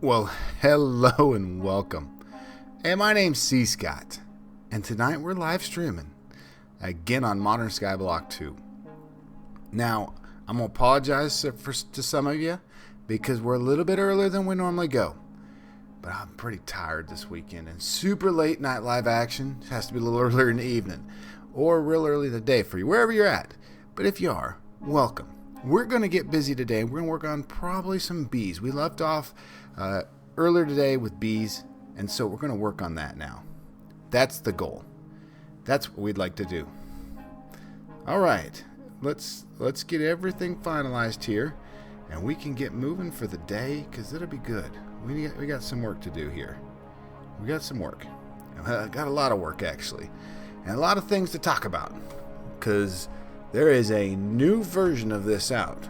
Well, hello and welcome. Hey, my name's cScot, and tonight we're live streaming again on Modern Skyblock 2. Now, I'm going to apologize to some of you because we're a little bit earlier than we normally go. But I'm pretty tired this weekend, and super late night live action has to be a little earlier in the evening or real early in the day for you, wherever you're at. But if you are, welcome. We're going to get busy today. We're going to work on probably some bees. We left off earlier today with bees, and so we're going to work on that now. That's the goal. That's what we'd like to do. All right, let's get everything finalized here, and we can get moving for the day because it'll be good. We got some work to do here. We got some work. Got a lot of work actually, and a lot of things to talk about because there is a new version of this out,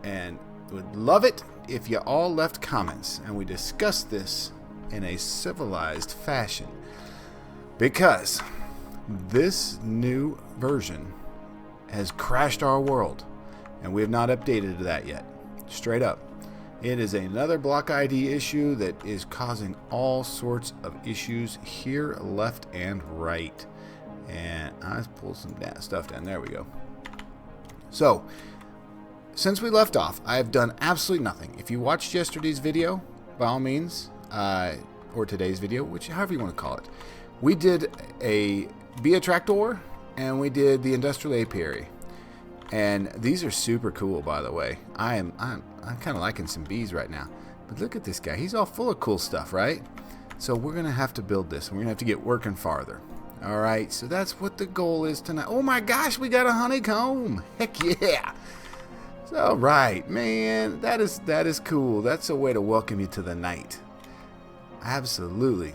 and would love it if you all left comments and we discussed this in a civilized fashion, because this new version has crashed our world and we have not updated to that yet. Straight up, it is another block ID issue that is causing all sorts of issues here, left and right. And I pulled some stuff down. There we go. So since we left off, I have done absolutely nothing. If you watched yesterday's video, by all means, or today's video, however you want to call it, we did a bee attractor and we did the industrial apiary, and these are super cool, by the way. I'm kind of liking some bees right now. But look at this guy; he's all full of cool stuff, right? So we're gonna have to build this, and we're gonna have to get working farther. All right, so that's what the goal is tonight. Oh my gosh, we got a honeycomb! Heck yeah! All right, man, that is cool. That's a way to welcome you to the night. Absolutely.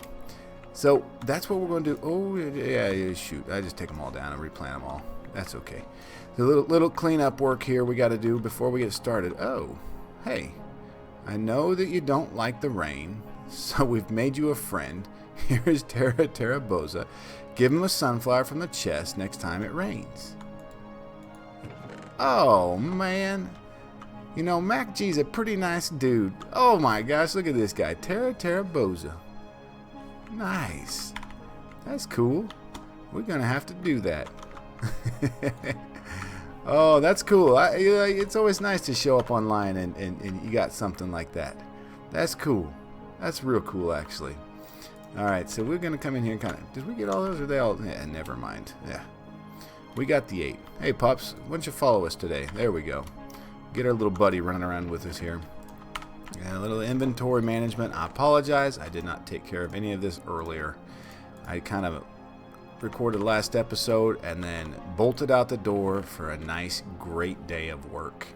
So that's what we're going to do. Oh, yeah, shoot. I just take them all down and replant them all. That's okay. The little cleanup work here we got to do before we get started. Oh, hey, I know that you don't like the rain, so we've made you a friend. Here's Terraboza. Give him a sunflower from the chest next time it rains. Oh, man. You know, Mac G's a pretty nice dude. Oh, my gosh. Look at this guy. Terraboza. Nice. That's cool. We're going to have to do that. Oh, that's cool. It's always nice to show up online and you got something like that. That's cool. That's real cool, actually. All right, so we're going to come in here and kind of... Did we get all those? Or they all... Yeah, never mind. Yeah. We got the 8. Hey, pups, why don't you follow us today? There we go. Get our little buddy running around with us here. And a little inventory management. I apologize. I did not take care of any of this earlier. I kind of recorded last episode and then bolted out the door for a nice, great day of work.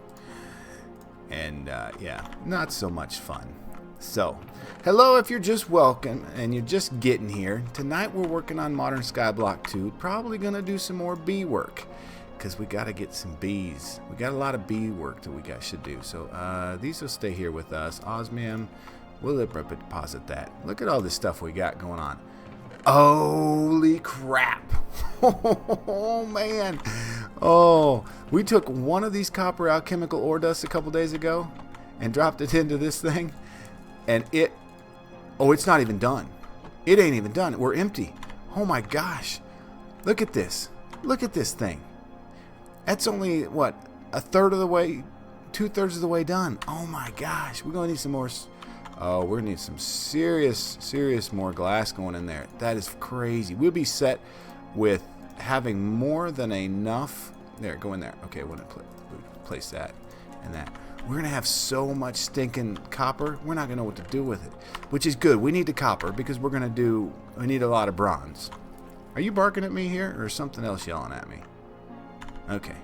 And, yeah, not so much fun. So, hello if you're just welcome and you're just getting here. Tonight we're working on Modern Skyblock 2. Probably going to do some more bee work because we got to get some bees. We got a lot of bee work that we should do. So, these will stay here with us. Osmium, we'll deposit that. Look at all this stuff we got going on. Holy crap. Oh, man. Oh, we took one of these copper alchemical ore dusts a couple days ago and dropped it into this thing. And it's not even done. It ain't even done. We're empty. Oh my gosh. Look at this. Look at this thing. That's only, what, a third of the way, 2/3 of the way done. Oh my gosh. We're going to need some more. Oh, we're going to need some serious more glass going in there. That is crazy. We'll be set with having more than enough. There, go in there. Okay, we're going to place that and that. We're going to have so much stinking copper, we're not going to know what to do with it. Which is good. We need the copper because we need a lot of bronze. Are you barking at me here or is something else yelling at me? Okay.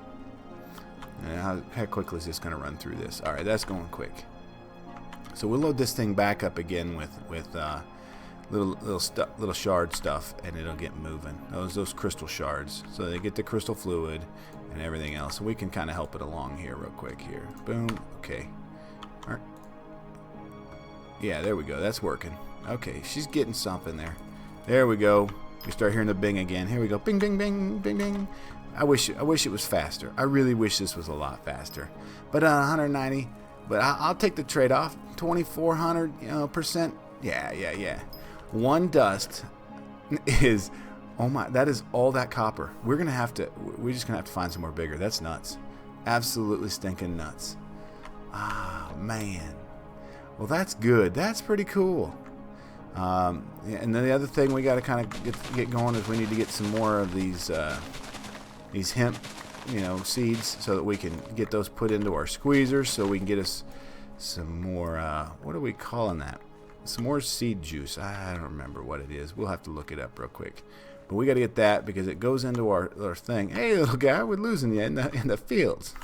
And how quickly is this going to run through this? Alright, that's going quick. So we'll load this thing back up again with little shard stuff, and it'll get moving. Those crystal shards. So they get the crystal fluid and everything else. So we can kind of help it along here real quick here. Boom. Okay. All right. Yeah, there we go. That's working. Okay, she's getting something there. There we go. We start hearing the bing again. Here we go. Bing, bing, bing, bing, bing. I wish it was faster. I really wish this was a lot faster. But 190. But I'll take the trade-off. 2,400 percent. Yeah. One dust is, oh my, that is all that copper. We're just gonna have to find somewhere bigger. That's nuts. Absolutely stinking nuts. Ah, man. Well, that's good. That's pretty cool. And then the other thing we got to kind of get going is we need to get some more of these hemp, seeds, so that we can get those put into our squeezers, so we can get us some more. What are we calling that? Some more seed juice. I don't remember what it is. We'll have to look it up real quick. But we got to get that because it goes into our thing. Hey, little guy, we're losing you in the fields.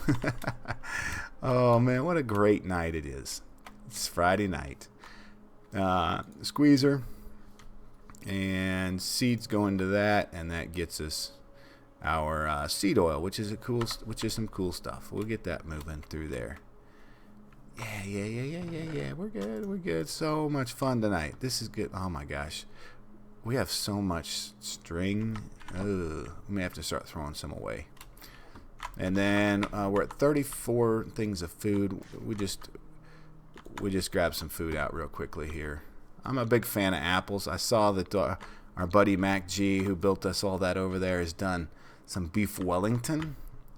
Oh man, what a great night it is. It's Friday night. Squeezer and seeds go into that, and that gets us our seed oil, which is some cool stuff. We'll get that moving through there. Yeah. We're good. So much fun tonight. This is good. Oh my gosh, we have so much string. We may have to start throwing some away. And then we're at 34 things of food. We just grabbed some food out real quickly here. I'm a big fan of apples. I saw that our buddy Mac G, who built us all that over there, has done some beef Wellington.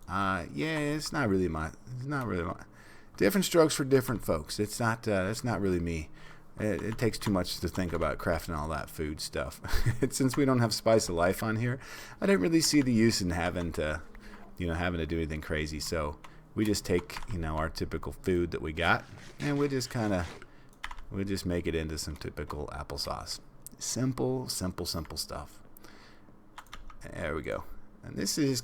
It's not really my. Different strokes for different folks. It's not really me. It takes too much to think about crafting all that food stuff. Since we don't have Spice of Life on here, I didn't really see the use in having to do anything crazy. So we just take, our typical food that we got, and we just make it into some typical applesauce. Simple stuff. There we go. And this is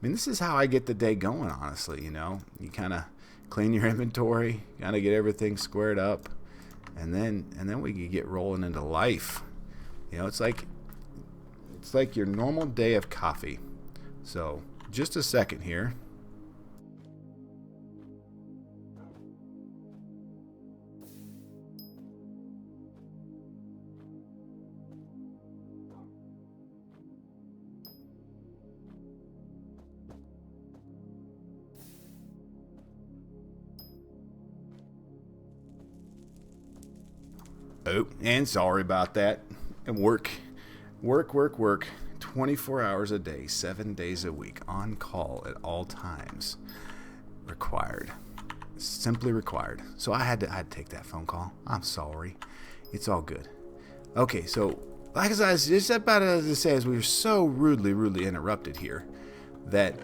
this is how I get the day going, honestly. You kind of clean your inventory, kind of get everything squared up, and then we can get rolling into life. It's like your normal day of coffee. So just a second here. Oh, and sorry about that. And work. 24 hours a day, 7 days a week, on call at all times. Required. Simply required. So I had to take that phone call. I'm sorry. It's all good. Okay, so like I was just about to say, as we were so rudely interrupted here, that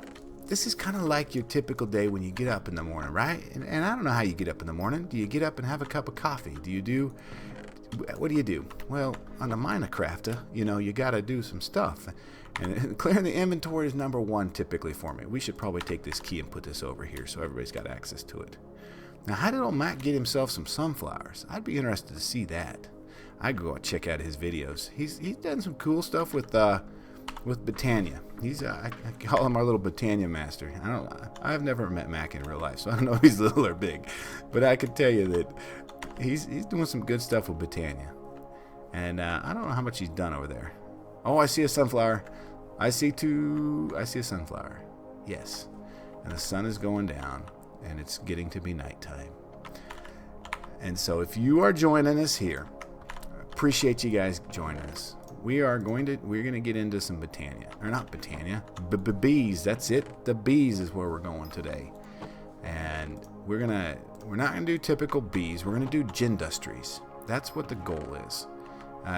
this is kind of like your typical day when you get up in the morning, right? And I don't know how you get up in the morning. Do you get up and have a cup of coffee? What do you do? Well, on the Minecrafter, you got to do some stuff. And clearing the inventory is number one typically for me. We should probably take this key and put this over here so everybody's got access to it. Now, how did old Mac get himself some sunflowers? I'd be interested to see that. I'd go and check out his videos. He's done some cool stuff with Botania. I call him our little Botania master. I've never met Mac in real life, so I don't know if he's little or big. But I can tell you that he's doing some good stuff with Botania. And I don't know how much he's done over there. Oh, I see a sunflower. I see a sunflower. Yes. And the sun is going down, and it's getting to be nighttime. And so if you are joining us here, I appreciate you guys joining us. We're going to get into some Botania. Or not Botania. Bees. That's it. The bees is where we're going today. And we're not going to do typical bees. We're going to do gindustries. That's what the goal is.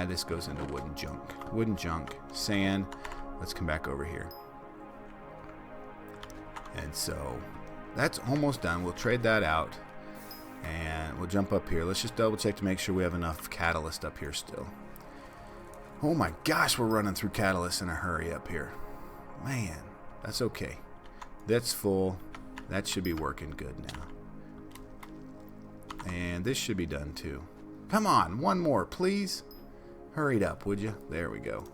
This goes into wooden junk, sand. Let's come back over here. And so that's almost done. We'll trade that out, and we'll jump up here. Let's just double check to make sure we have enough catalyst up here still. Oh my gosh, we're running through catalyst in a hurry up here. Man, that's okay. That's full. That should be working good now. And this should be done too. Come on, one more, please. Hurry it up, would you? There we go.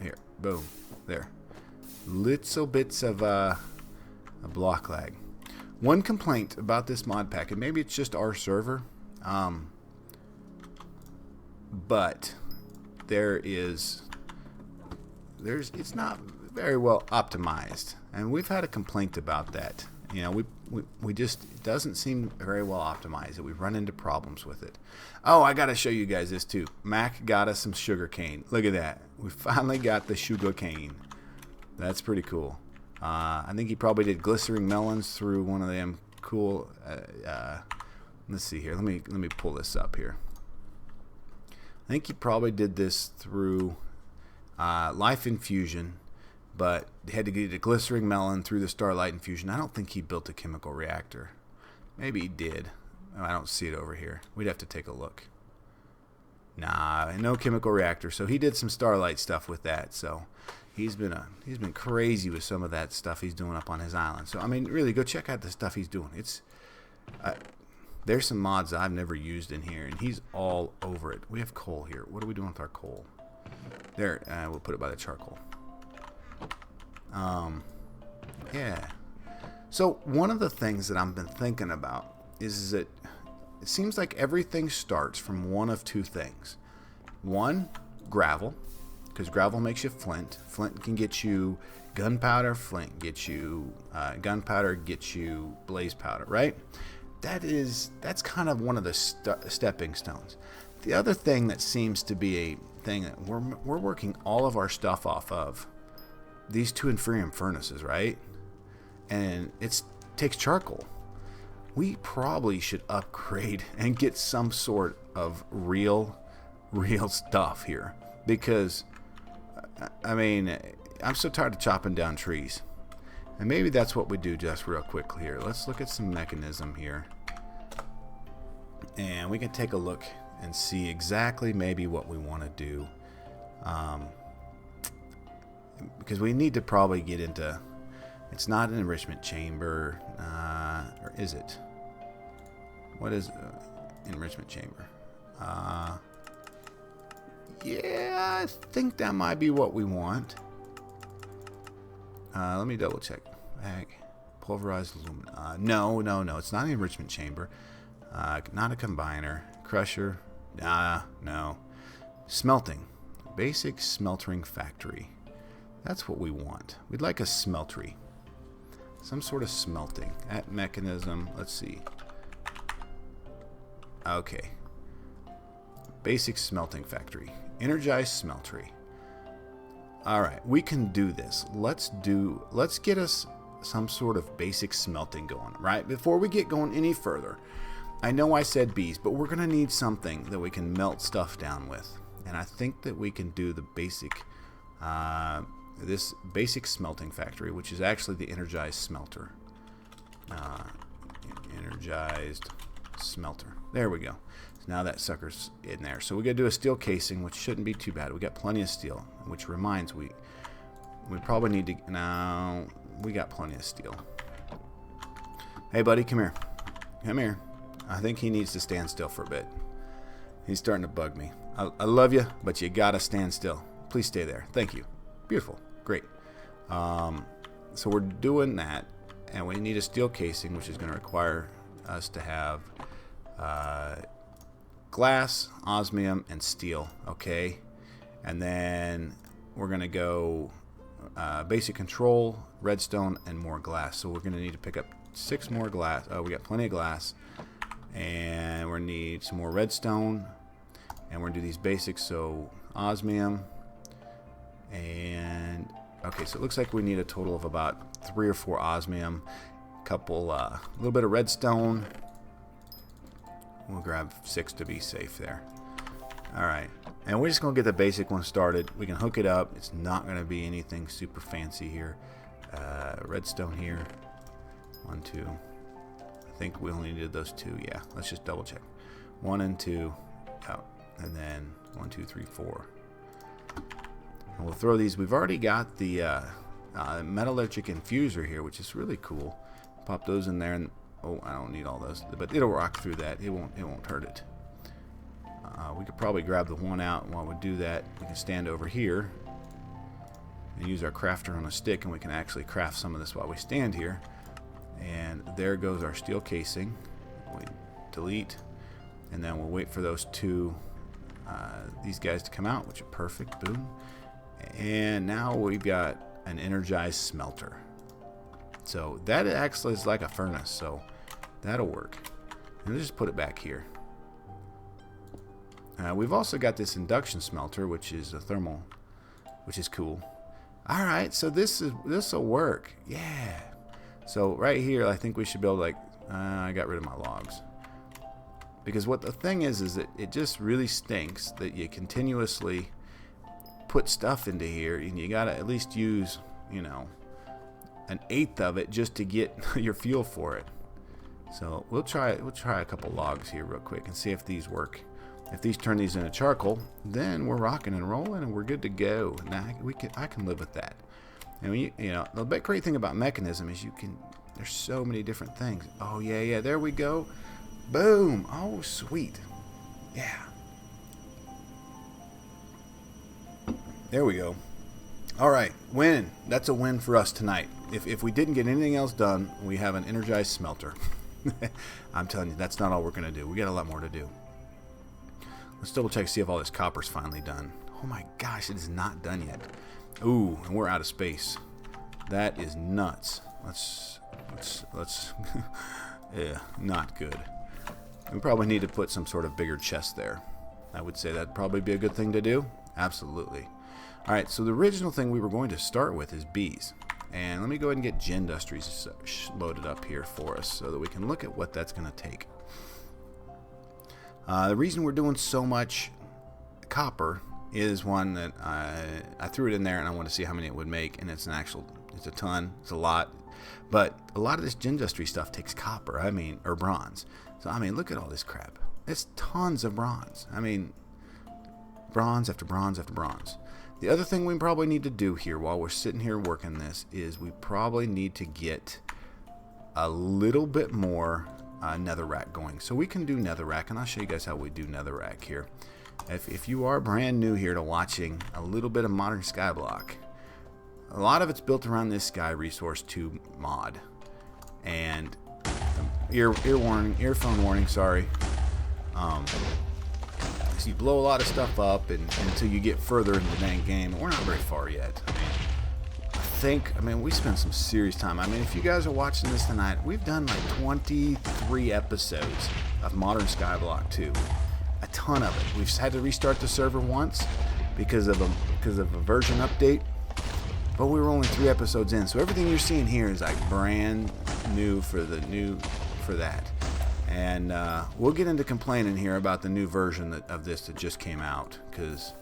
Here, boom, there. Little bits of a block lag. One complaint about this mod pack, and maybe it's just our server, but there is it's not very well optimized, and we've had a complaint about that. You know, we just, it doesn't seem very well optimized. We run into problems with it. Oh, I got to show you guys this too. Mac got us some sugar cane. Look at that. We finally got the sugar cane. That's pretty cool. I think he probably did glycerin melons through one of them cool. Let's see here. Let me pull this up here. I think he probably did this through life infusion, but they had to get a glycerin melon through the starlight infusion. I don't think he built a chemical reactor. Maybe he did. I don't see it over here. We'd have to take a look. Nah, no chemical reactor. So he did some starlight stuff with that. So he's been crazy with some of that stuff he's doing up on his island. So I mean, really, go check out the stuff he's doing. It's there's some mods I've never used in here, and he's all over it. We have coal here. What are we doing with our coal? There, we'll put it by the charcoal. Yeah. So one of the things that I've been thinking about is that it seems like everything starts from one of two things. One, gravel, because gravel makes you flint. Flint can get you gunpowder. Flint gets you gunpowder, gets you blaze powder, right? That's kind of one of the stepping stones. The other thing that seems to be a thing that we're working all of our stuff off of these two inferium furnaces, right? And it takes charcoal. We probably should upgrade and get some sort of real stuff here, because I mean, I'm so tired of chopping down trees. And maybe that's what we do just real quickly here. Let's look at some mechanism here, and we can take a look and see exactly maybe what we want to do, because we need to probably get into, it's not an enrichment chamber, or is it? What is enrichment chamber? Yeah, I think that might be what we want. Let me double check. Pulverized aluminum. No. It's not an enrichment chamber. Not a combiner. Crusher. No. Smelting. Basic smeltering factory. That's what we want. We'd like a smeltery. Some sort of smelting. At mechanism. Let's see. Okay. Basic smelting factory. Energized smeltery. Alright, we can do this. Let's get us some sort of basic smelting going, right? Before we get going any further, I know I said bees, but we're going to need something that we can melt stuff down with. And I think that we can do the basic, this basic smelting factory, which is actually the energized smelter. Energized smelter. There we go. Now that sucker's in there. So we got to do a steel casing, which shouldn't be too bad. We got plenty of steel, which reminds we probably need to. Now we got plenty of steel. Hey, buddy, come here. Come here. I think he needs to stand still for a bit. He's starting to bug me. I love you, but you gotta stand still. Please stay there. Thank you. Beautiful. Great. So we're doing that, and we need a steel casing, which is going to require us to have glass, osmium, and steel. Okay, and then we're going to go basic control, redstone, and more glass. So we're going to need to pick up 6 more glass. Oh, we got plenty of glass, and we're going to need some more redstone, and we're going to do these basics. So osmium, and okay, so it looks like we need a total of about 3 or 4 osmium, a little bit of redstone. We'll grab 6 to be safe there. Alright, and we're just going to get the basic one started. We can hook it up. It's not going to be anything super fancy here. Redstone here. 1, 2. I think we only needed those 2. Yeah, let's just double check. 1 and 2 out. And then 1, 2, 3, 4. And we'll throw these. We've already got the metallurgic infuser here, which is really cool. Pop those in there, and oh, I don't need all those, but it'll rock through that. It won't hurt it. We could probably grab the one out, and while we do that, we can stand over here and use our crafter on a stick, and we can actually craft some of this while we stand here. And there goes our steel casing. We delete, and then we'll wait for those 2 these guys to come out, which are perfect. Boom. And now we've got an energized smelter. So that actually is like a furnace, so that'll work. And let's just put it back here. We've also got this induction smelter, which is a thermal, which is cool. All right, so this will work. Yeah. So right here, I think we should be able to, like, I got rid of my logs. Because what the thing is that it just really stinks that you continuously put stuff into here, and you gotta at least use, you know, an eighth of it just to get your fuel for it. So we'll try a couple logs here real quick and see if these work. If these turn these into charcoal, then we're rocking and rolling and we're good to go. Now I can live with that. And you know, the great thing about mechanism is there's so many different things. Oh yeah, there we go. Boom. Oh sweet. Yeah. There we go. All right, win. That's a win for us tonight. If we didn't get anything else done, we have an energized smelter. I'm telling you, that's not all we're going to do. We got a lot more to do. Let's double check to see if all this copper's finally done. Oh my gosh, it is not done yet. Ooh, and we're out of space. That is nuts. Let's yeah, not good. We probably need to put some sort of bigger chest there. I would say that'd probably be a good thing to do. Absolutely. All right, so the original thing we were going to start with is bees. And let me go ahead and get Gendustries loaded up here for us so that we can look at what that's going to take. The reason we're doing so much copper is one that I threw it in there and I want to see how many it would make, and it's a ton, it's a lot. But a lot of this Gendustry stuff takes copper, or bronze. So, look at all this crap. It's tons of bronze. Bronze after bronze after bronze. The other thing we probably need to do here while we're sitting here working this is we probably need to get a little bit more netherrack going. So we can do netherrack, and I'll show you guys how we do netherrack here. If you are brand new here to watching a little bit of Modern Skyblock, a lot of it's built around this Sky Resource 2 mod. And earphone warning, sorry. So you blow a lot of stuff up until you get further into the dang game, and we're not very far yet. We spent some serious time. If you guys are watching this tonight, we've done like 23 episodes of Modern Skyblock 2. A ton of it. We've had to restart the server once because of a version update, but we were only 3 episodes in, so everything you're seeing here is like brand new for that. And we'll get into complaining here about the new version of this that just came out, because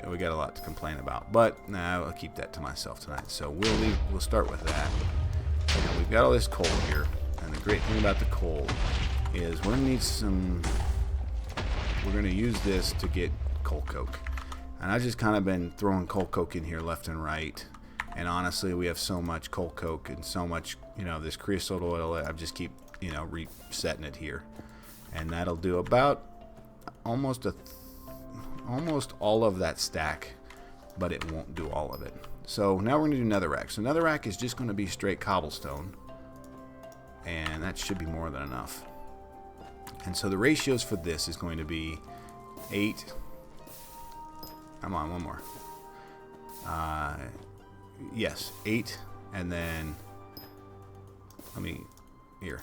we got a lot to complain about. But I'll keep that to myself tonight. So we'll start with that. And we've got all this coal here, and the great thing about the coal is we're going to use this to get coal coke. And I've just kind of been throwing coal coke in here left and right. And honestly, we have so much coal coke and so much, this creosote oil. I just keep resetting it here, and that'll do about almost all of that stack, but it won't do all of it. So now we're going to do netherrack. So netherrack is just going to be straight cobblestone, and that should be more than enough. And so the ratios for this is going to be 8. Come on, one more. Yes, 8, and then here.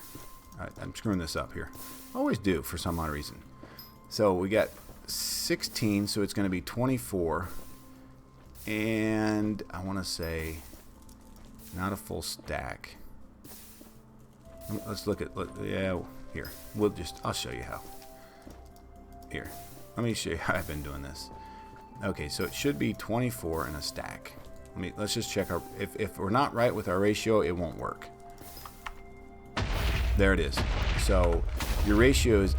I'm screwing this up here. I always do for some odd reason. So we got 16, so it's going to be 24. And I want to say not a full stack. Let's look at, yeah, here. I'll show you how. Here. Let me show you how I've been doing this. Okay, so it should be 24 in a stack. Let's just check if we're not right with our ratio, it won't work. There it is. So your ratio is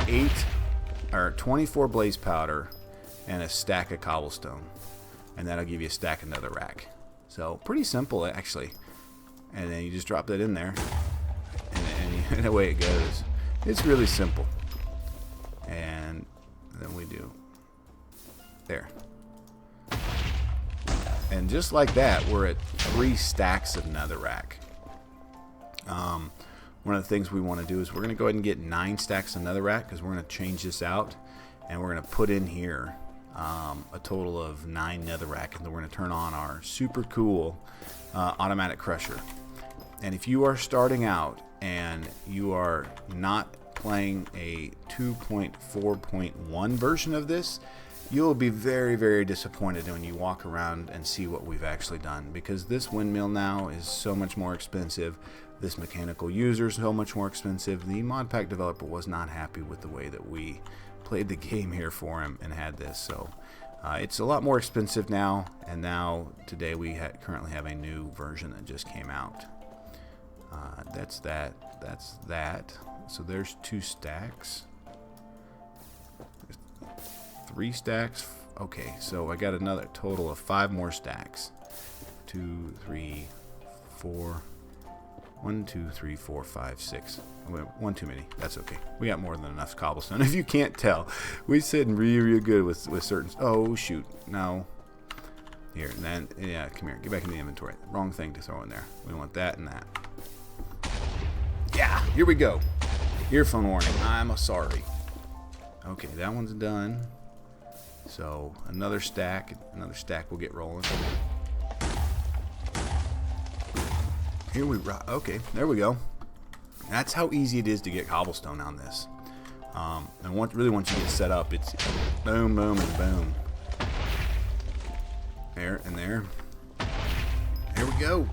24 blaze powder and a stack of cobblestone, and that'll give you a stack of netherrack. So pretty simple actually. And then you just drop that in there, and away it goes. It's really simple. And then we do there. And just like that, we're at 3 stacks of netherrack. One of the things we want to do is we're going to go ahead and get 9 stacks of netherrack, because we're going to change this out, and we're going to put in here a total of 9 netherrack, and then we're going to turn on our super cool automatic crusher. And if you are starting out and you are not playing a 2.4.1 version of this, you'll be very, very disappointed when you walk around and see what we've actually done, because this windmill now is so much more expensive. This mechanical user is so much more expensive. The mod pack developer was not happy with the way that we played the game here for him and had this, so it's a lot more expensive now. And now today we currently have a new version that just came out. That's that. So there's 2 stacks. 3 stacks. Okay, so I got another total of 5 more stacks. 2, 3, 4. 1, 2, 3, 4, 5, 6. One too many. That's okay. We got more than enough cobblestone. If you can't tell, we're sitting real good with certain. Oh shoot! No. Here, and then yeah, come here. Get back in the inventory. Wrong thing to throw in there. We want that and that. Yeah, here we go. Earphone warning. I'm sorry. Okay, that one's done. So another stack will get rolling. Here we rock. Okay, there we go. That's how easy it is to get cobblestone on this. And really once you get set up, it's boom, boom, and boom. There and there. Here we go.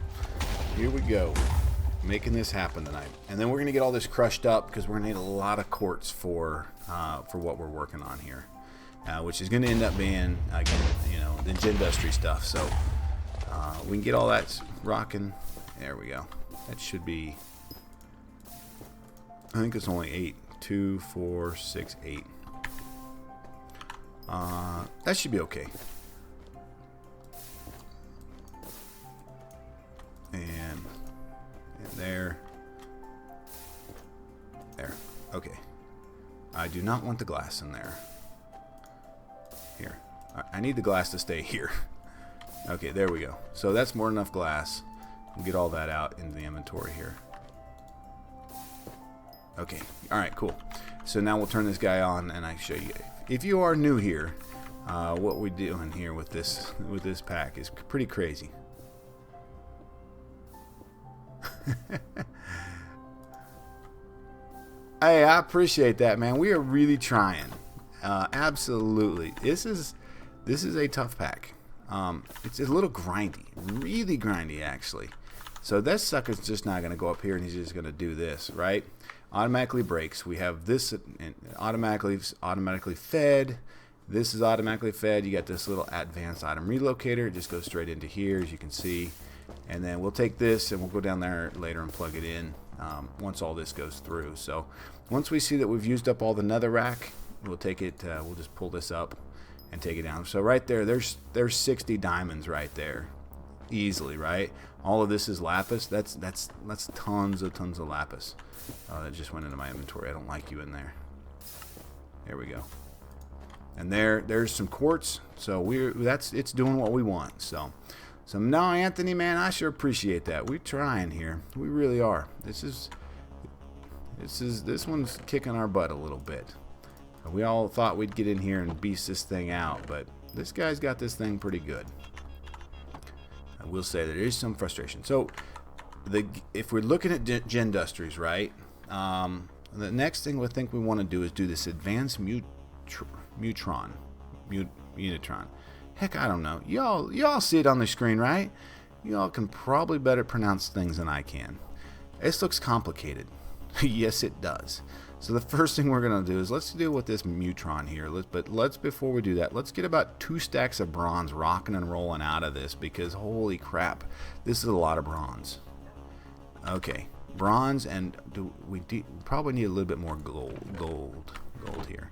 Here we go. Making this happen tonight. And then we're gonna get all this crushed up because we're gonna need a lot of quartz for what we're working on here, which is gonna end up being, again, you know, the Gendustry stuff. So we can get all that rocking. There we go. That should be, I think it's only 8. 2, 4, 6, 8. That should be okay. And there. There. Okay. I do not want the glass in there. Here. I need the glass to stay here. Okay, there we go. So that's more than enough glass. We'll get all that out into the inventory here. Okay, alright, cool. So now we'll turn this guy on and I show you. If you are new here, what we're doing here with this pack is pretty crazy. Hey, I appreciate that, man. We are really trying. Absolutely. This is a tough pack. It's a little grindy, really grindy actually. So this sucker's just not going to go up here and he's just going to do this, right? Automatically breaks. We have this automatically fed. This is automatically fed. You got this little advanced item relocator. It just goes straight into here, as you can see. And then we'll take this and we'll go down there later and plug it in once all this goes through. So once we see that we've used up all the netherrack, we'll take it. We'll just pull this up and take it down. So right there, there's 60 diamonds right there, easily, right? All of this is lapis. That's tons of lapis. That just went into my inventory. I don't like you in there. There we go. And there's some quartz. So it's doing what we want. So now, Anthony, man, I sure appreciate that. We're trying here. We really are. This one's kicking our butt a little bit. We all thought we'd get in here and beast this thing out, but this guy's got this thing pretty good. I will say there is some frustration. So if we're looking at Gendustries, right? The next thing we think we want to do is do this advanced Unitron. Heck, I don't know. Y'all see it on the screen, right? Y'all can probably better pronounce things than I can. This looks complicated. Yes, it does. So the first thing we're going to do is let's deal with this Mutron here. Before we do that, let's get about 2 stacks of bronze rocking and rolling out of this, because holy crap, this is a lot of bronze. Okay, bronze, and we probably need a little bit more gold here.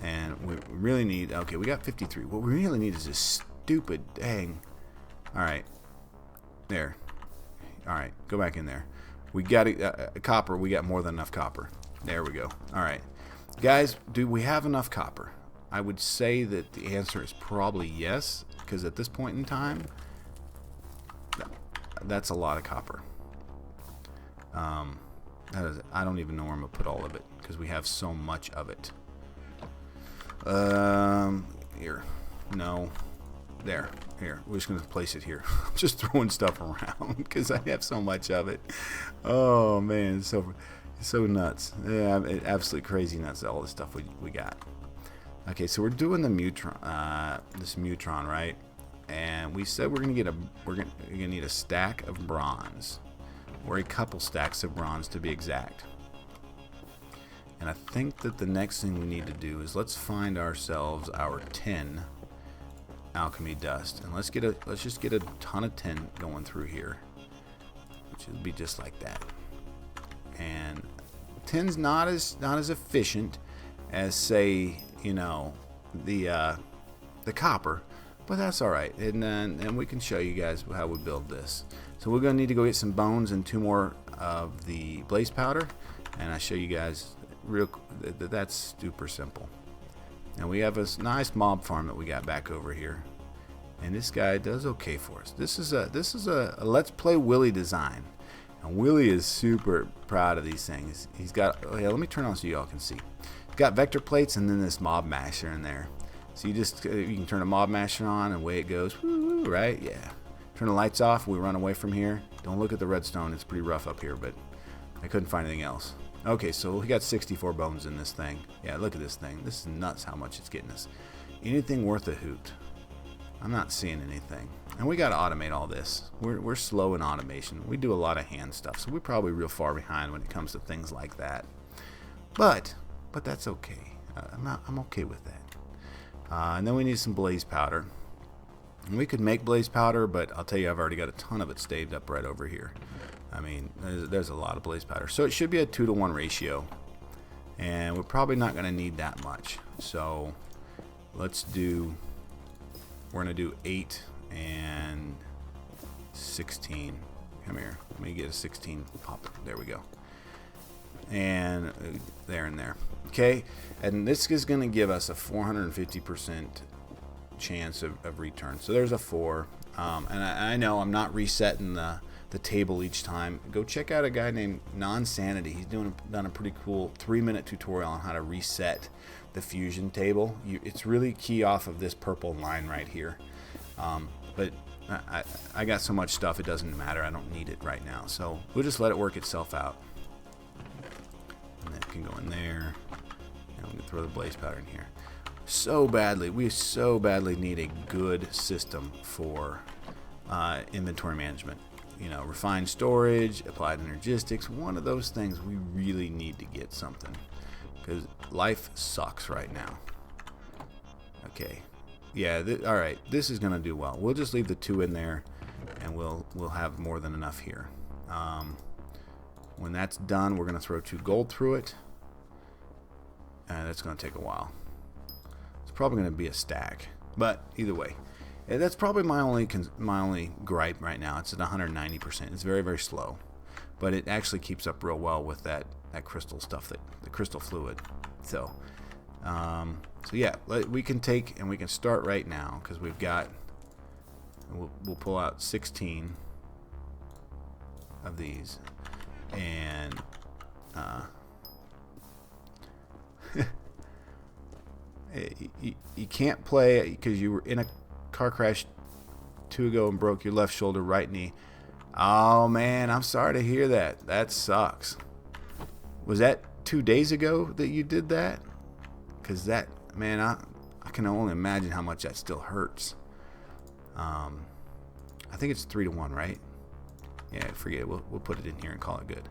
And we really need, okay, we got 53. What we really need is this stupid dang. Alright, there. Alright, go back in there. We got copper. We got more than enough copper. There we go. Alright. Guys, do we have enough copper? I would say that the answer is probably yes, because at this point in time, that's a lot of copper. I don't even know where I'm going to put all of it, because we have so much of it. Here. No. There. Here. We're just going to place it here. I'm just throwing stuff around because I have so much of it. Oh, man. It's so nuts. Yeah, absolutely crazy nuts, all the stuff we got. Okay, so we're doing the Mutron, this Mutron, right? And we said we're gonna need a stack of bronze, or a couple stacks of bronze to be exact. And I think that the next thing we need to do is let's find ourselves our 10 alchemy dust, and let's just get a ton of 10 going through here, which would be just like that. And 10's not as efficient as, say, you know, the copper, but that's all right. And we can show you guys how we build this. So we're gonna need to go get some bones and 2 more of the blaze powder, and I show you guys that's super simple. Now we have a nice mob farm that we got back over here, and this guy does okay for us. This is a Let's Play Willie design, and Willie is super proud of these things. He's got, oh yeah, let me turn on so y'all can see. He's got vector plates and then this mob masher in there. So you can turn a mob masher on and away it goes. Woo, right? Yeah. Turn the lights off. We run away from here. Don't look at the redstone. It's pretty rough up here, but I couldn't find anything else. Okay, so we got 64 bones in this thing. Yeah, look at this thing. This is nuts how much it's getting us. Anything worth a hoot? I'm not seeing anything. And we got to automate all this. We're slow in automation. We do a lot of hand stuff, so we're probably real far behind when it comes to things like that. But that's okay. I'm okay with that. And then we need some blaze powder. And we could make blaze powder, but I'll tell you, I've already got a ton of it staved up right over here. I mean, there's a lot of blaze powder. So it should be a 2-to-1 ratio. And we're probably not going to need that much. So let's do, we're going to do 8 and 16. Come here. Let me get a 16 pop. There we go. And there and there. Okay. And this is going to give us a 450% chance of return. So there's a 4. And I know I'm not resetting the table each time. Go check out a guy named Non-Sanity. He's done a pretty cool 3-minute tutorial on how to reset the fusion table. It's really key off of this purple line right here. But I got so much stuff it doesn't matter. I don't need it right now. So we'll just let it work itself out. And that can go in there. And we can throw the blaze powder in here. We so badly need a good system for inventory management. You know, refined storage, applied energistics, one of those things we really need to get something, because life sucks right now. Okay, yeah, all right, this is gonna do well. We'll just leave the 2 in there, and we'll have more than enough here. When that's done, we're gonna throw 2 gold through it, and that's gonna take a while. It's probably gonna be a stack, but either way. That's probably my only gripe right now. It's at 190%. It's very, very slow, but it actually keeps up real well with that crystal stuff, the crystal fluid. So yeah, we can take and we can start right now, because we've got. We'll pull out 16 of these, and you can't play because you were in a car crash 2 ago and broke your left shoulder, right knee. Oh man, I'm sorry to hear that. That sucks. Was that 2 days ago that you did that? Because that, man, I can only imagine how much that still hurts. I think it's 3-to-1, right? Yeah, forget it. We'll put it in here and call it good.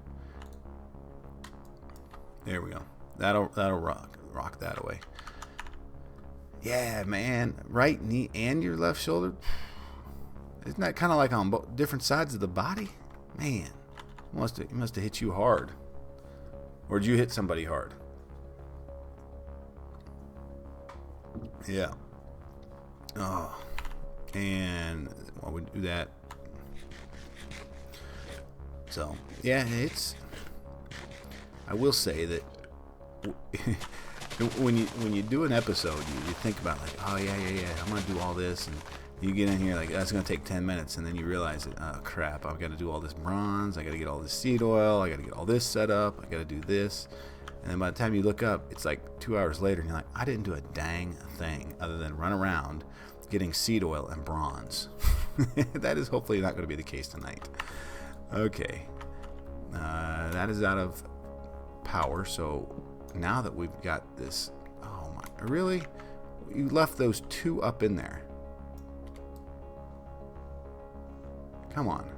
There we go. That'll rock that away. Yeah, man, right knee and your left shoulder. Isn't that kind of like on different sides of the body? Man, it must have hit you hard. Or did you hit somebody hard? Yeah. Oh, and while we do that, so yeah, I will say that. When you do an episode, you think about like, oh yeah, I'm gonna do all this, and you get in here like that's gonna take 10 minutes, and then you realize that, oh crap, I've got to do all this bronze, I got to get all this seed oil, I got to get all this set up, I got to do this, And then by the time you look up, it's like 2 hours later, and you're like, I didn't do a dang thing other than run around getting seed oil and bronze. That is hopefully not going to be the case tonight. Okay. That is out of power, so now that we've got this... Oh my... Really? You left those 2 up in there. Come on.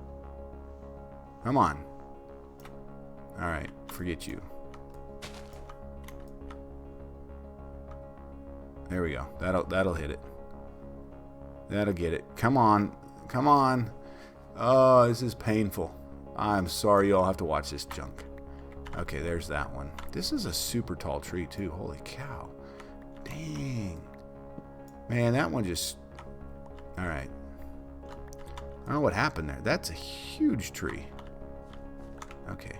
Come on. Alright, forget you. There we go. That'll hit it. That'll get it. Come on. Come on. Oh, this is painful. I'm sorry you all have to watch this junk. Okay, there's that one. This is a super tall tree too. Holy cow. Dang. Man, that one just... Alright. I don't know what happened there. That's a huge tree. Okay.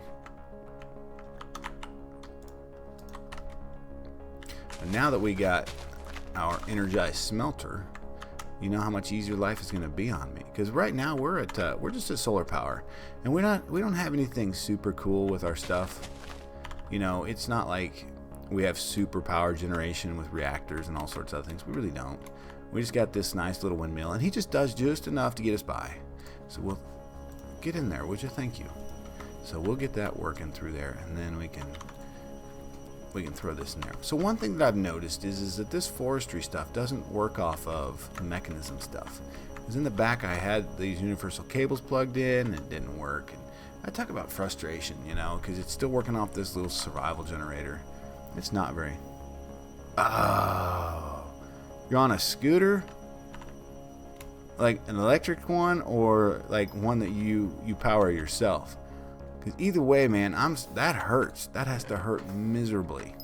And now that we got our energized smelter, you know how much easier life is going to be on me. Because right now we're just at solar power, and we don't have anything super cool with our stuff. You know, it's not like we have super power generation with reactors and all sorts of things. We really don't. We just got this nice little windmill, and he just does just enough to get us by. So we'll get in there, would you? Thank you. So we'll get that working through there, and then we can throw this in there. So one thing that I've noticed is that this forestry stuff doesn't work off of the mechanism stuff. Because in the back I had these universal cables plugged in and it didn't work. And I talk about frustration, you know, because it's still working off this little survival generator. It's not very... Oh, you're on a scooter? Like an electric one, or like one that you power yourself? Because either way, man, that hurts. That has to hurt miserably.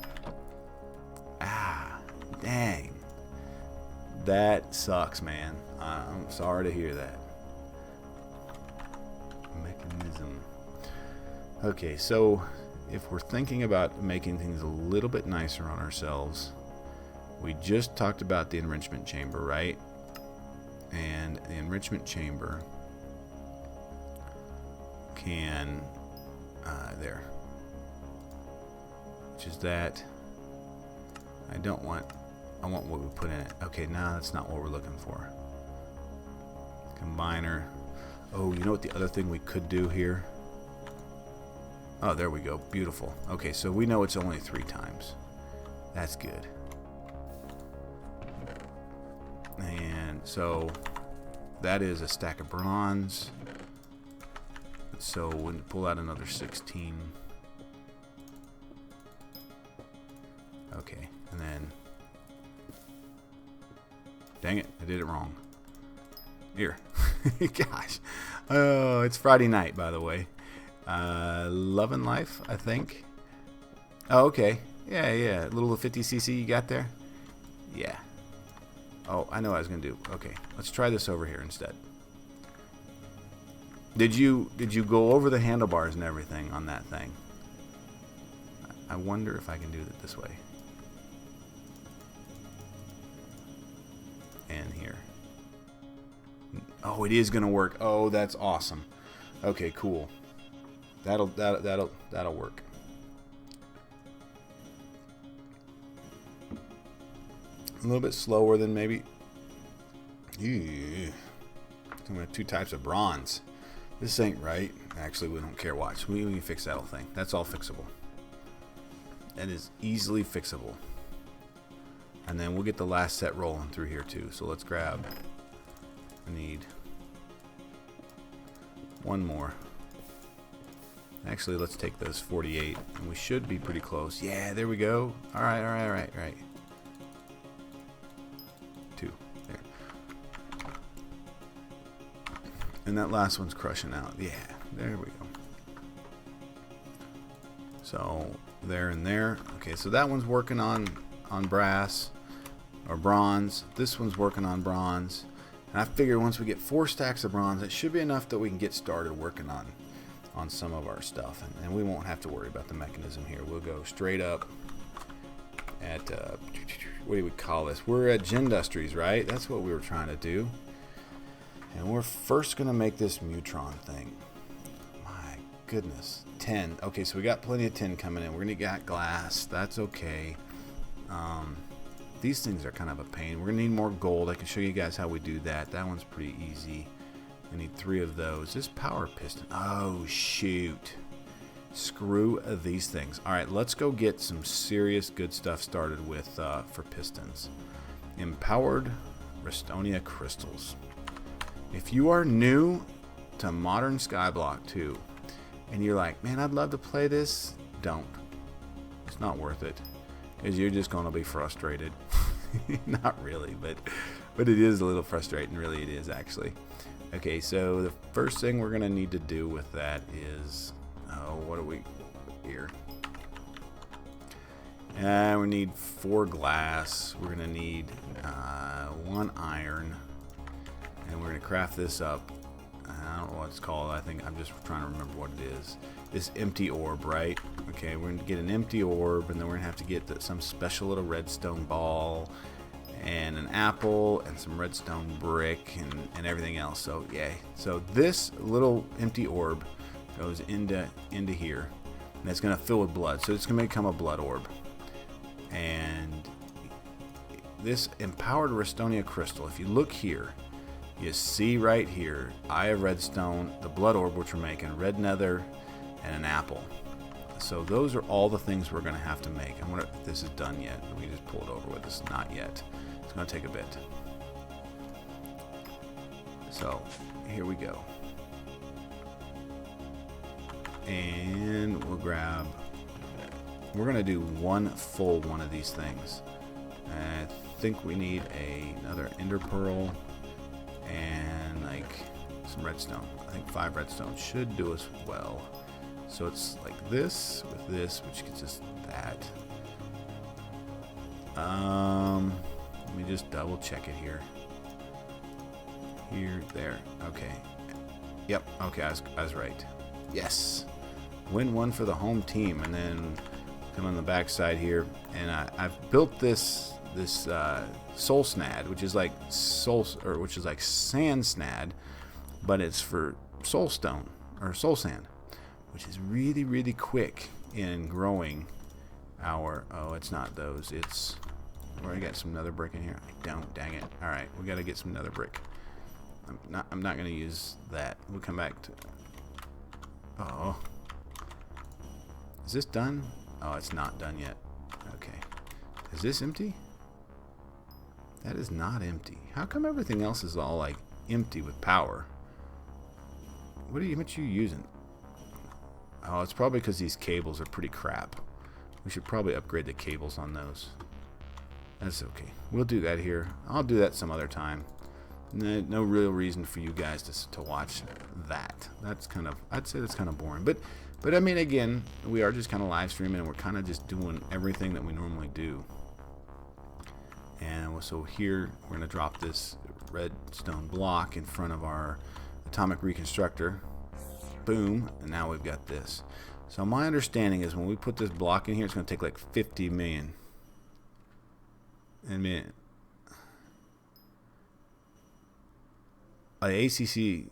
Ah, dang. That sucks, man. I'm sorry to hear that. Mechanism. Okay, so if we're thinking about making things a little bit nicer on ourselves, we just talked about the enrichment chamber, right? And the enrichment chamber can... there. Which is that. I want what we put in it. Okay, now that's not what we're looking for. Combiner. Oh, you know what the other thing we could do here? Oh, there we go. Beautiful. Okay, so we know it's only 3 times. That's good. And so that is a stack of bronze. So we'll pull out another 16. Okay, and then... Dang it, I did it wrong. Here. Gosh. Oh, it's Friday night, by the way. Love and Life, I think. Oh, okay. Yeah. Little 50cc you got there? Yeah. Oh, I know what I was going to do. Okay, let's try this over here instead. Did you go over the handlebars and everything on that thing? I wonder if I can do it this way. And here. Oh, it is gonna work. Oh, that's awesome. Okay, cool. That'll work. A little bit slower than maybe. Ew. I'm gonna have 2 types of bronze. This ain't right. Actually, we don't care. Watch. We can fix that whole thing. That's all fixable. That is easily fixable. And then we'll get the last set rolling through here too. So let's grab... I need 1 more. Actually, let's take those 48. And we should be pretty close. Yeah, there we go. Alright. 2. There. And that last one's crushing out. Yeah, there we go. So, there and there. Okay, so that one's working on brass or bronze. This one's working on bronze. And I figure once we get 4 stacks of bronze, it should be enough that we can get started working on some of our stuff. And we won't have to worry about the mechanism here. We'll go straight up at, what do we call this? We're at Gendustries, right? That's what we were trying to do. And we're first going to make this Mutron thing. My goodness. 10. Okay, so we got plenty of tin coming in. We're going to get glass. That's okay. These things are kind of a pain. We're going to need more gold. I can show you guys how we do that. That one's pretty easy. We need 3 of those. This power piston. Oh, shoot. Screw these things. All right, let's go get some serious good stuff started with for pistons. Empowered Restonia crystals. If you are new to Modern Skyblock 2 and you're like, man, I'd love to play this, don't. It's not worth it because you're just going to be frustrated. Not really, but it is a little frustrating. Really, it is actually. Okay, so the first thing we're going to need to do with that is, what are we here? We need 4 glass. We're going to need 1 iron. And we're going to craft this up. I don't know what it's called. I think I'm just trying to remember what it is. This empty orb, right? Okay, we're going to get an empty orb, and then we're going to have to get some special little redstone ball and an apple and some redstone brick and everything else. So, yay. So this little empty orb goes into here, and it's going to fill with blood. So it's going to become a blood orb. And this empowered Restonia crystal, if you look here, you see right here, Eye of Redstone, the blood orb which we're making, red nether, and an apple. So those are all the things we're going to have to make. I wonder if this is done yet. We can just pull it over with us. Not yet. It's going to take a bit. So here we go. And we'll grab, we're going to do one full one of these things. I think we need another ender pearl and like some redstone. I think 5 redstone should do us well. So it's like this with this, which gets us that. Let me just double check it here. Here, there. Okay. Yep. Okay, I was right. Yes. Win 1 for the home team, and then come on the back side here, and I've built this soul snad, which is like sand snad, but it's for soul stone or soul sand, which is really, really quick in growing our. Oh, it's not those. It's where I got some nether brick in here. I don't. Dang it. All right, we got to get some nether brick. I'm not going to use that. We'll come back to. Oh, is this done? Oh, it's not done yet. Okay, is this empty? That is not empty. How come everything else is all like empty with power? What are you using? Oh, it's probably because these cables are pretty crap. We should probably upgrade the cables on those. That's okay. We'll do that here. I'll do that some other time. No real reason for you guys to watch that. That's kind of, I'd say that's kind of boring. But I mean, again, we are just kind of live streaming, and we're kind of just doing everything that we normally do. And so here we're going to drop this redstone block in front of our atomic reconstructor. Boom, and now we've got this. So my understanding is when we put this block in here, it's going to take like 50 million. I mean, ACC.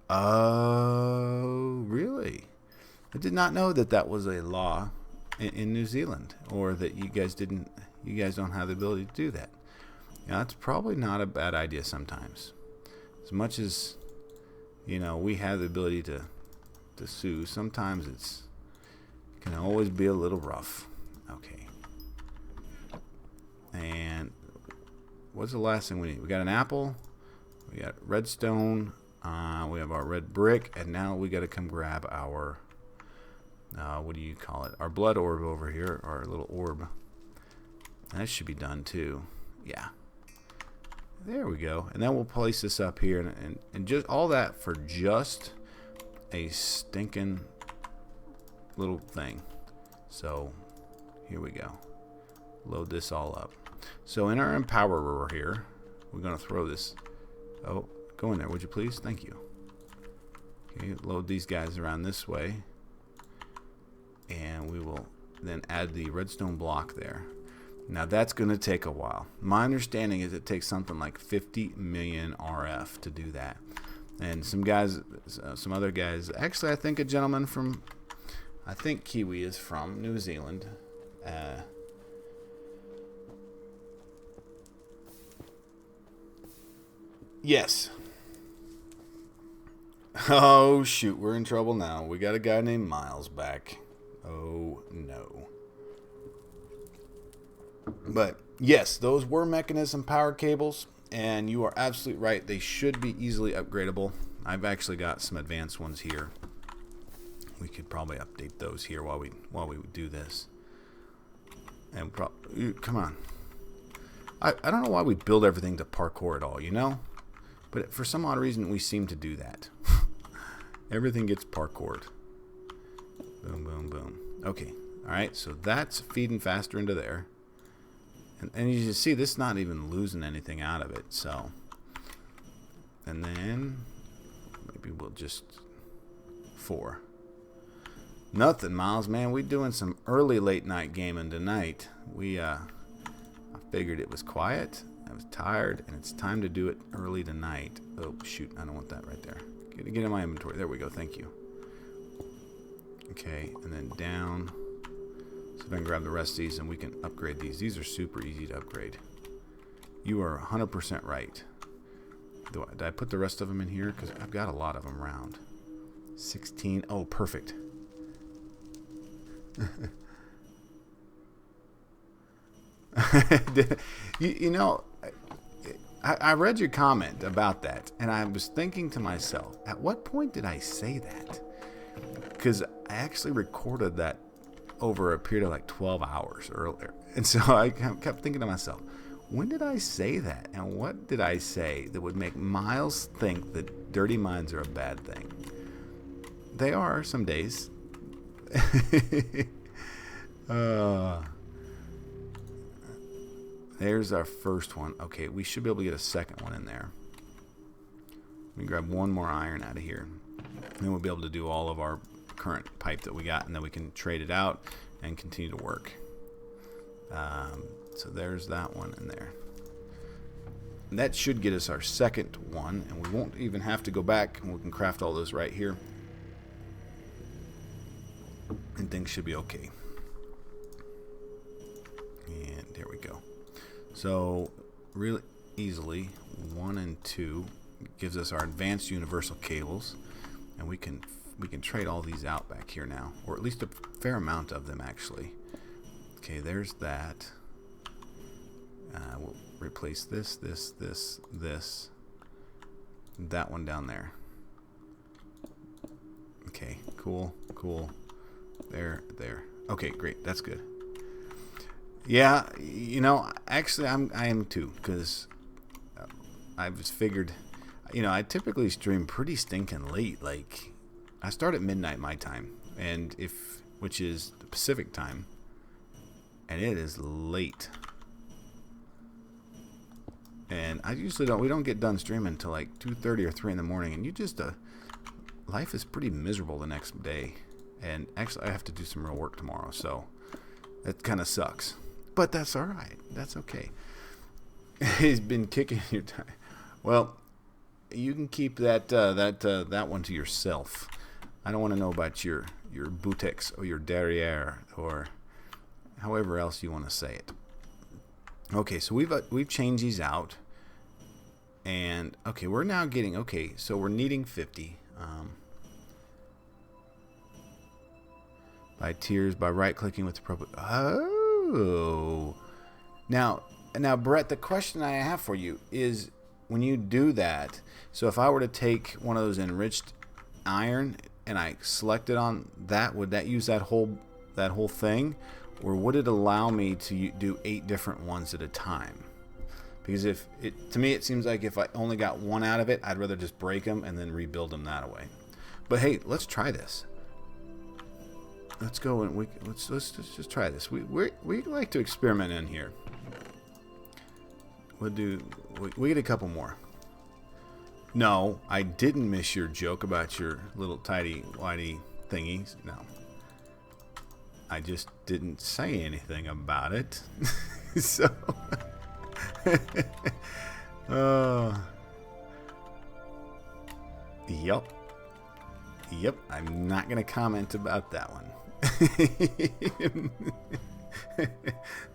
Oh, really? I did not know that was a law in New Zealand, or that you guys don't have the ability to do that. Now, that's probably not a bad idea sometimes. As much as, we have the ability to sue, sometimes it can always be a little rough. Okay. And what's the last thing we need? We got an apple, we got redstone, we have our red brick, and now we got to come grab our, what do you call it? Our blood orb over here, our little orb. That should be done too. Yeah. There we go. And then we'll place this up here, and just all that for just a stinking little thing. So here we go. Load this all up. So in our empowerer here, we're going to throw this. Oh, go in there, would you please? Thank you. Okay, load these guys around this way, and we will then add the redstone block there. Now that's going to take a while. My understanding is it takes something like 50 million RF to do that. And some guys, some other guys. Actually, I think a gentleman from, I think Kiwi is from New Zealand. Yes. Oh, shoot. We're in trouble now. We got a guy named Miles back. Oh, no. But, yes, those were mechanism power cables. And you are absolutely right. They should be easily upgradable. I've actually got some advanced ones here. We could probably update those here while we do this. And come on. I don't know why we build everything to parkour at all, you know? But for some odd reason, we seem to do that. Everything gets parkoured. Boom, boom, boom. Okay. All right. So that's feeding faster into there. And you can see this is not even losing anything out of it. So, and then maybe we'll just 4. Nothing, Miles, man. We doing some early late night gaming tonight. I figured it was quiet. I was tired, and it's time to do it early tonight. Oh, shoot. I don't want that right there. Get in my inventory. There we go. Thank you. Okay, and then down. So if I can grab the rest of these, and we can upgrade these. These are super easy to upgrade. You are 100% right. Did I put the rest of them in here? Because I've got a lot of them around. 16. Oh, perfect. you know, I read your comment about that, and I was thinking to myself, at what point did I say that? Because I actually recorded that over a period of like 12 hours earlier. And so I kept thinking to myself, when did I say that? And what did I say that would make Miles think that dirty minds are a bad thing? They are some days. There's our first one. Okay, we should be able to get a second one in there. Let me grab one more iron out of here. And then we'll be able to do all of our current pipe that we got, and then we can trade it out and continue to work. So there's that one in there. And that should get us our second one, and we won't even have to go back, and we can craft all those right here. And things should be okay. And there we go. So really easily, 1 and 2 gives us our advanced universal cables, and we can trade all these out back here now, or at least a fair amount of them actually. Okay, there's that. We'll replace this, that one down there. Okay, cool. There. Okay, great. That's good. Yeah, you know, actually, I am too, because I just figured, you know, I typically stream pretty stinking late. Like, I start at midnight my time, which is the Pacific time, and it is late. And I usually we don't get done streaming until like 2:30 or 3 in the morning, and you just life is pretty miserable the next day. And actually, I have to do some real work tomorrow, so that kind of sucks. But that's all right. That's okay. He's been kicking your time. Well, you can keep that one to yourself. I don't want to know about your butex or your derriere or however else you want to say it. Okay, so we've changed these out, and okay, we're now getting so we're needing 50. By tiers, by right-clicking with the appropriate. Oh, now, Brett. The question I have for you is, when you do that, so if I were to take one of those enriched iron and I select it on that, would that use that whole thing, or would it allow me to do 8 different ones at a time? Because to me it seems like if I only got one out of it, I'd rather just break them and then rebuild them that way. But hey, let's try this. Let's go and let's just try this. We like to experiment in here. We get a couple more. No, I didn't miss your joke about your little tidy whitey thingies. No, I just didn't say anything about it. So, Yep. Yep. I'm not going to comment about that one.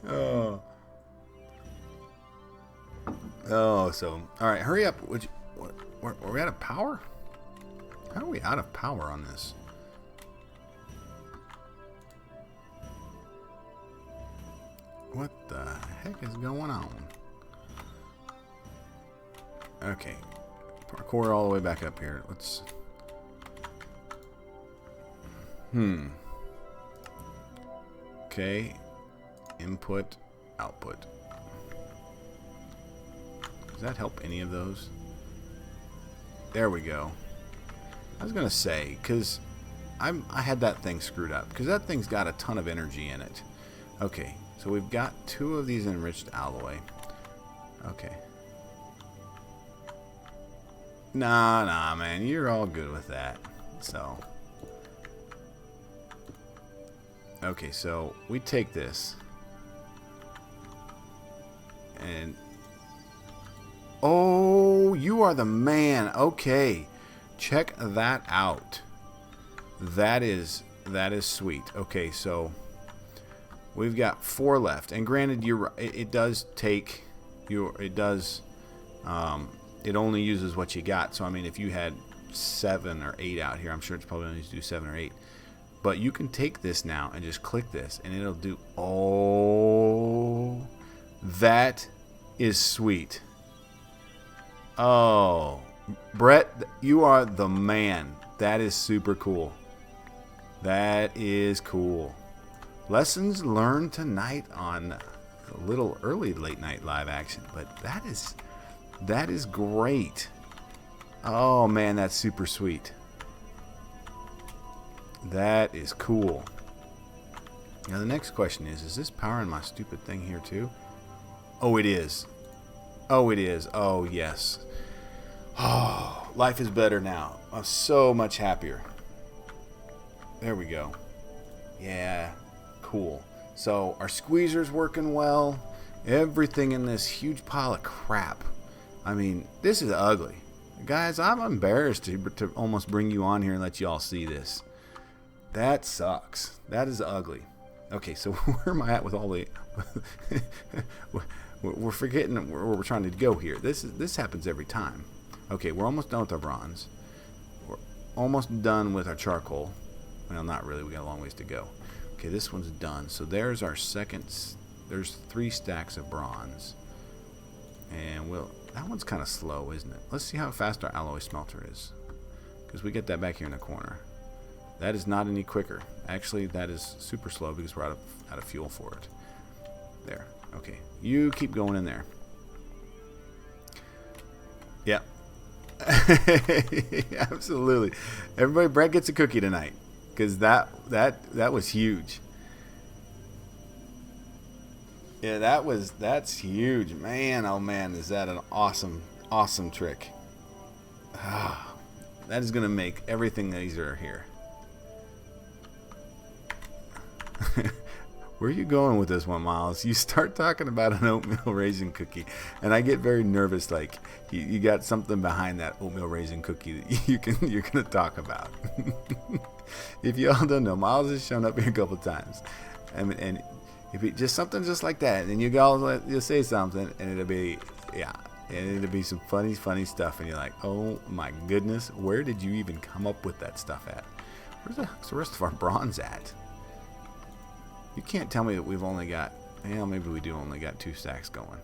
Oh. Oh, so, all right, hurry up. Are we out of power? How are we out of power on this? What the heck is going on? Okay. Parkour all the way back up here. Let's... Okay. Input, output. Does that help any of those? There we go. I was gonna say, because I had that thing screwed up, because that thing's got a ton of energy in it. Okay, so we've got 2 of these enriched alloy. Okay. Nah, man, you're all good with that. So, okay, so we take this and oh, you are the man. Okay. Check that out. That is sweet. Okay, so we've got 4 left. And granted, it does take it only uses what you got. So I mean, if you had 7 or 8 out here, I'm sure it's probably only to do 7 or 8. But you can take this now and just click this and it'll do, oh, that is sweet. Oh, Brett, you are the man. That is super cool. That is cool. Lessons learned tonight on a little early late night live action, but that is great. Oh man, that's super sweet. That is cool. Now the next question is this powering my stupid thing here too? Oh, it is. Oh, it is. Oh, yes. Oh, life is better now. I'm so much happier. There we go. Yeah, cool. So our squeezer's working well. Everything in this huge pile of crap. I mean, this is ugly. Guys, I'm embarrassed to almost bring you on here and let you all see this. That sucks. That is ugly. Okay, so where am I at with all the... we're forgetting where we're trying to go here. This happens every time. Okay, we're almost done with our bronze. We're almost done with our charcoal. Well, not really. We got a long ways to go. Okay, this one's done. So there's our second... There's 3 stacks of bronze. And that one's kind of slow, isn't it? Let's see how fast our alloy smelter is. Because we get that back here in the corner. That is not any quicker. Actually, that is super slow because we're out of fuel for it. There. Okay. You keep going in there. Yep. Absolutely. Everybody, Brett gets a cookie tonight. Because that was huge. Yeah, that's huge. Man, oh man, is that an awesome trick. That is going to make everything easier here. Where are you going with this one, Miles? You start talking about an oatmeal raisin cookie, and I get very nervous. Like you got something behind that oatmeal raisin cookie that you're gonna talk about. If you all don't know, Miles has shown up here a couple times, and if it just something just like that, and you'll say something, and it'll be some funny stuff, and you're like, oh my goodness, where did you even come up with that stuff at? Where's the rest of our bronze at? You can't tell me that we've only got, maybe we do only got 2 stacks going.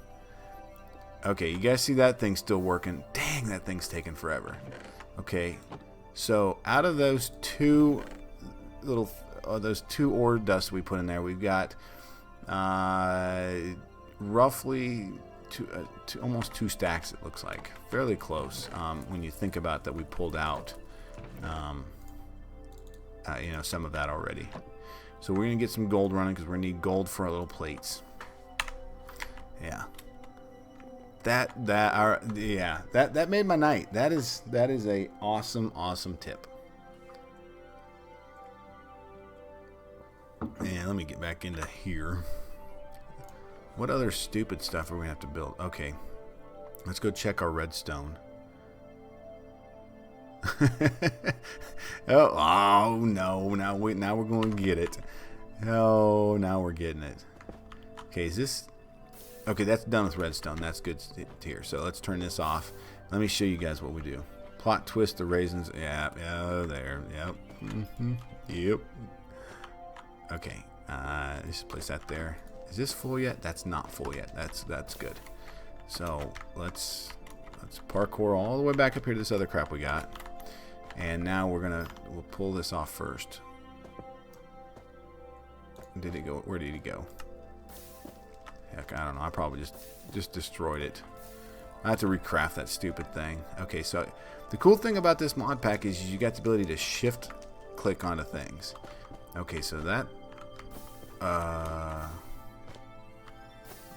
Okay, you guys see that thing still working? Dang, that thing's taking forever. Okay, so out of those 2 ore dust we put in there, we've got roughly almost 2 stacks. It looks like fairly close when you think about that we pulled out, some of that already. So we're gonna get some gold running because we're gonna need gold for our little plates. Yeah. That made my night. That is a awesome tip. And let me get back into here. What other stupid stuff are we gonna have to build? Okay. Let's go check our redstone. Oh no! Now we're going to get it. Oh, now we're getting it. Okay, is this? Okay, that's done with redstone. That's good here. So let's turn this off. Let me show you guys what we do. Plot twist the raisins. Yeah, there. Yep. Yep. Okay. Just place that there. Is this full yet? That's not full yet. That's good. So let's parkour all the way back up here to this other crap we got. And now we'll pull this off first. Did it go? Where did it go? Heck, I don't know. I probably just destroyed it. I have to recraft that stupid thing. Okay, so the cool thing about this mod pack is you got the ability to shift click onto things. Okay, so that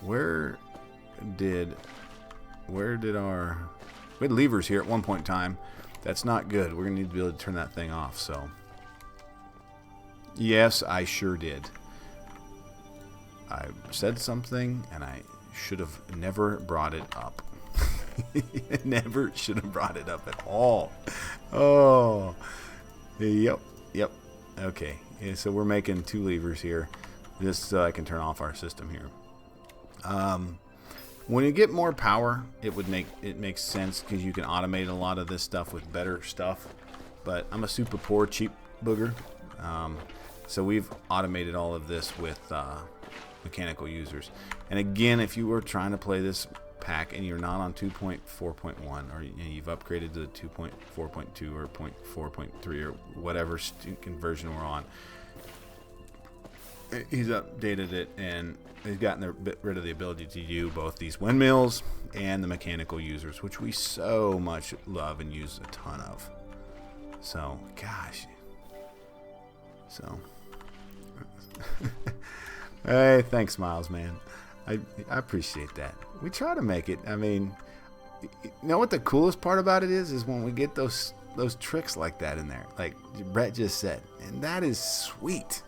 where did our, we had levers here at one point in time. That's not good. We're gonna need to be able to turn that thing off. So yes, I sure did. I said something and I should have never brought it up. Never should have brought it up at all. Oh, yep. Okay, yeah, so we're making 2 levers here just so I can turn off our system here. When you get more power, it makes sense because you can automate a lot of this stuff with better stuff. But I'm a super poor, cheap booger, so we've automated all of this with mechanical users. And again, if you were trying to play this pack and you're not on 2.4.1 or you've upgraded to 2.4.2 or 0.4.3 or whatever version we're on, he's updated it and he's gotten rid of the ability to do both these windmills and the mechanical users, which we so much love and use a ton of. So gosh, so hey, thanks Miles, man. I appreciate that. We try to make it. I mean, you know what the coolest part about it is when we get those tricks like that in there, like Brett just said, and that is sweet.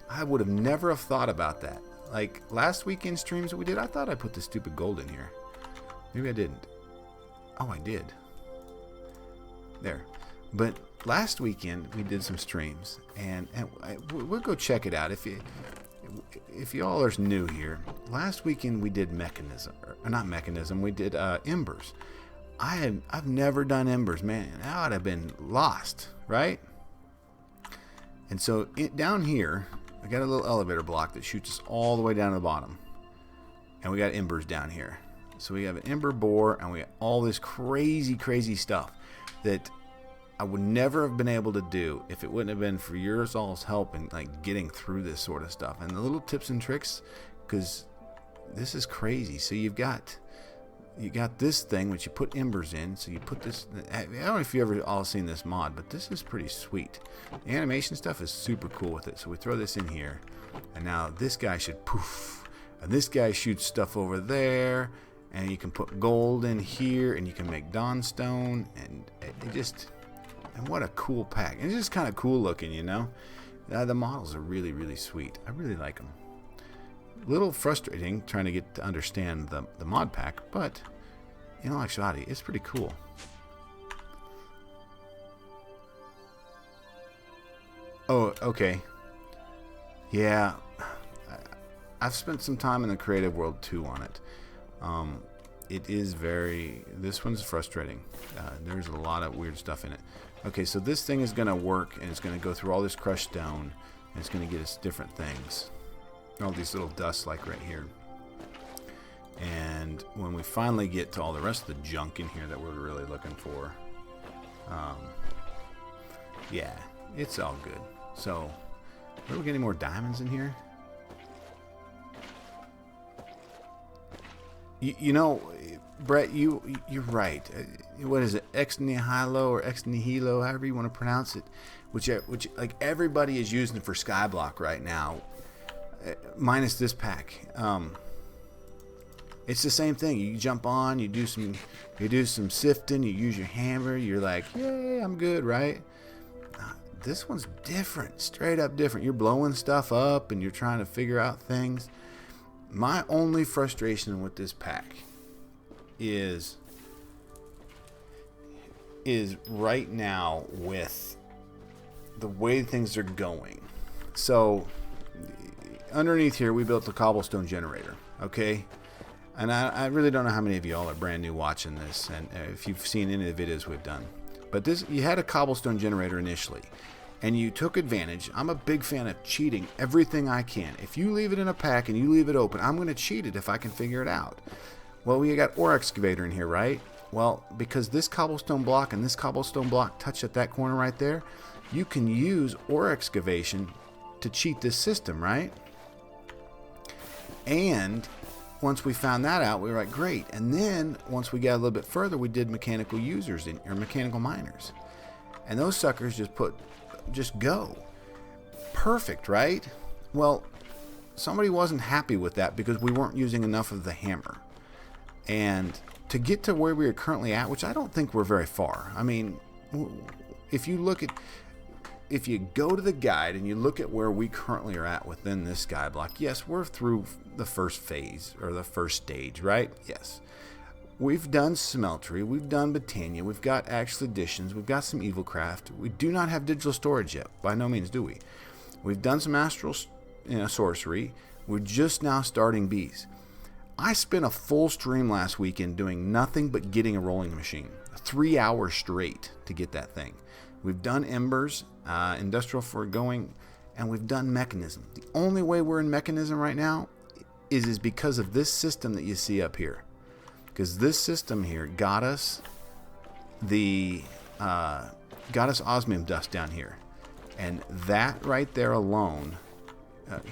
I would have never have thought about that. Like last weekend streams that we did, I thought I put the stupid gold in here. Maybe I didn't. Oh, I did. There. But last weekend we did some streams, and we'll go check it out if y'all are new here. Last weekend we did we did embers. I've never done embers, man. I would have been lost, right? And so down here I got a little elevator block that shoots us all the way down to the bottom, and we got embers down here. So we have an ember bore, and we got all this crazy stuff that I would never have been able to do if it wouldn't have been for yours all's help in like getting through this sort of stuff and the little tips and tricks, because this is crazy. So you got this thing which you put embers in. So you put this. I don't know if you ever all seen this mod, but this is pretty sweet. The animation stuff is super cool with it. So we throw this in here, and now this guy should poof, and this guy shoots stuff over there, and you can put gold in here, and you can make dawnstone, and it just. And what a cool pack. And it's just kind of cool looking, you know. The models are really sweet. I really like them. A little frustrating trying to get to understand the mod pack, but in all actuality, it's pretty cool. Oh, okay. Yeah. I've spent some time in the creative world too on it. It is this one's frustrating. There's a lot of weird stuff in it. Okay, so this thing is going to work, and it's going to go through all this crushed stone, and it's going to get us different things. All these little dusts like right here. And when we finally get to all the rest of the junk in here that we're really looking for, yeah, it's all good. So, are we getting more diamonds in here? You know, Brett, you're right. What is it, Ex Nihilo or Ex Nihilo, however you want to pronounce it, which like everybody is using for Skyblock right now, minus this pack. It's the same thing. You jump on, you do some sifting, you use your hammer, you're like, yay, I'm good, right? This one's different, straight up different. You're blowing stuff up and you're trying to figure out things. My only frustration with this pack is is right now with the way things are going. So underneath here, we built the cobblestone generator, okay? And I really don't know how many of y'all are brand new watching this, and if you've seen any of the videos we've done. But this, you had a cobblestone generator initially, and you took advantage. I'm a big fan of cheating everything I can. If you leave it in a pack and you leave it open, I'm going to cheat it if I can figure it out. Well, we got ore excavator in here, right? Well, because this cobblestone block and this cobblestone block touch at that corner right there, you can use ore excavation to cheat this system, right? And once we found that out, we were like, great. And then once we got a little bit further, we did mechanical users or mechanical miners. And those suckers just go. Perfect, right? Well, somebody wasn't happy with that because we weren't using enough of the hammer. And to get to where we are currently at, which I don't think we're very far. I mean, if you go to the guide and you look at where we currently are at within this skyblock, yes, we're through the first phase or the first stage, right? Yes. We've done smeltery, we've done Botania, we've got actual additions, we've got some evil craft. We do not have digital storage yet, by no means do we. We've done some astral sorcery. We're just now starting bees. I spent a full stream last weekend doing nothing but getting a rolling machine. 3 hours straight to get that thing. We've done embers, industrial foregoing, and we've done mechanism. The only way we're in mechanism right now is because of this system that you see up here. Because this system here got us osmium dust down here. And that right there alone, let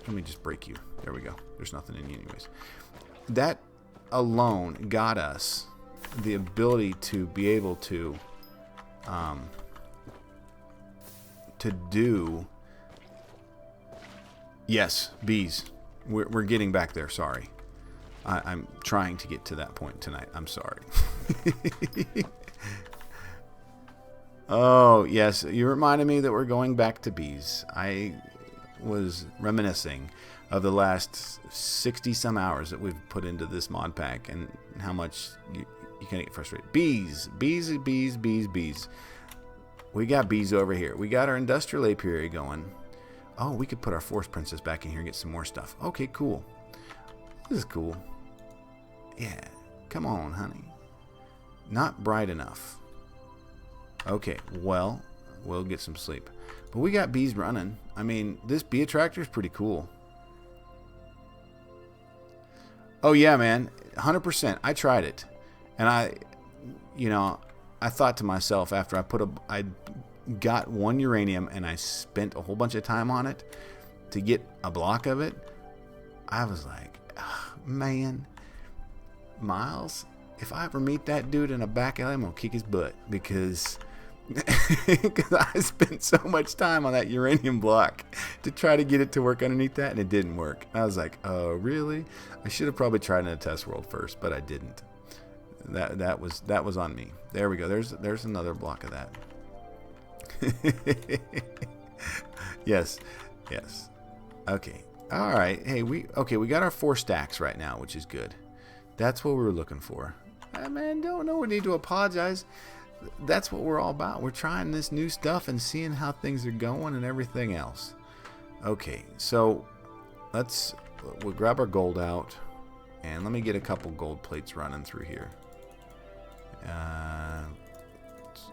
me just break you. There we go. There's nothing in you anyways. That alone got us the ability to be able to do, yes, bees. We're getting back there. Sorry. I'm trying to get to that point tonight. I'm sorry. Oh, yes. You reminded me that we're going back to bees. I was reminiscing of the last 60-some hours that we've put into this mod pack and how much you can get frustrated. Bees. Bees, bees, bees, bees. We got bees over here. We got our industrial apiary going. Oh, we could put our forest princess back in here and get some more stuff. Okay, cool. This is cool. Yeah. Come on, honey. Not bright enough. Okay, well, we'll get some sleep. But we got bees running. I mean, this bee attractor is pretty cool. Oh, yeah, man. 100%. I tried it. And I thought to myself after I got 1 uranium and I spent a whole bunch of time on it to get a block of it. I was like, oh, man, Miles, if I ever meet that dude in a back alley, I'm going to kick his butt because I spent so much time on that uranium block to try to get it to work underneath that, and it didn't work. I was like, oh, really? I should have probably tried in a test world first, but I didn't. That was on me. There we go. There's another block of that. Yes. Okay. All right. Hey, we got our 4 stacks right now, which is good. That's what we were looking for. Man, no need to apologize. That's what we're all about. We're trying this new stuff and seeing how things are going and everything else. Okay, so we'll grab our gold out, and let me get a couple gold plates running through here.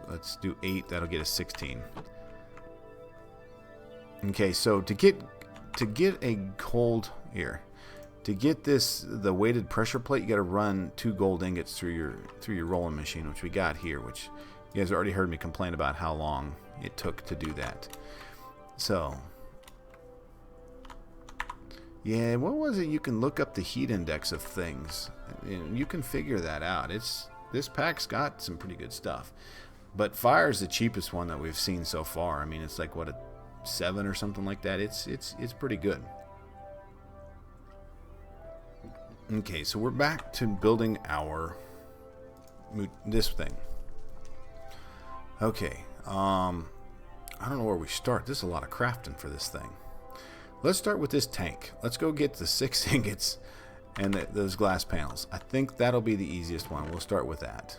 Let's do 8. That'll get us 16. Okay, so to get a gold here, to get the weighted pressure plate, you got to run 2 gold ingots through your rolling machine, which we got here. Which you guys already heard me complain about how long it took to do that. So yeah, what was it? You can look up the heat index of things, and you can figure that out. This pack's got some pretty good stuff, but fire is the cheapest one that we've seen so far. I mean, it's like what, a 7 or something like that. It's pretty good. Okay, so we're back to building this thing. Okay, I don't know where we start. There's a lot of crafting for this thing. Let's start with this tank. Let's go get the 6 ingots and those glass panels. I think that'll be the easiest one. We'll start with that.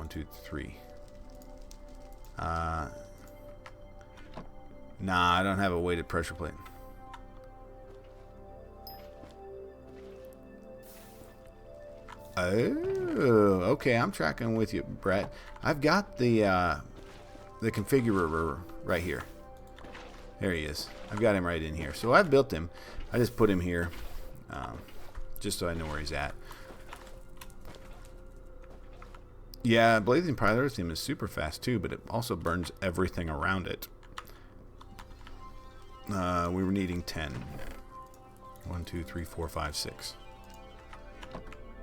1, 2, 3. Nah, I don't have a weighted pressure plate. Oh, okay. I'm tracking with you, Brett. I've got the configurer right here. There he is. I've got him right in here. So I've built him. I just put him here, just so I know where he's at. Yeah, Blazing Pyrotheum is super fast too, but it also burns everything around it. We were needing 10. 1, 2, 3, 4, 5, 6.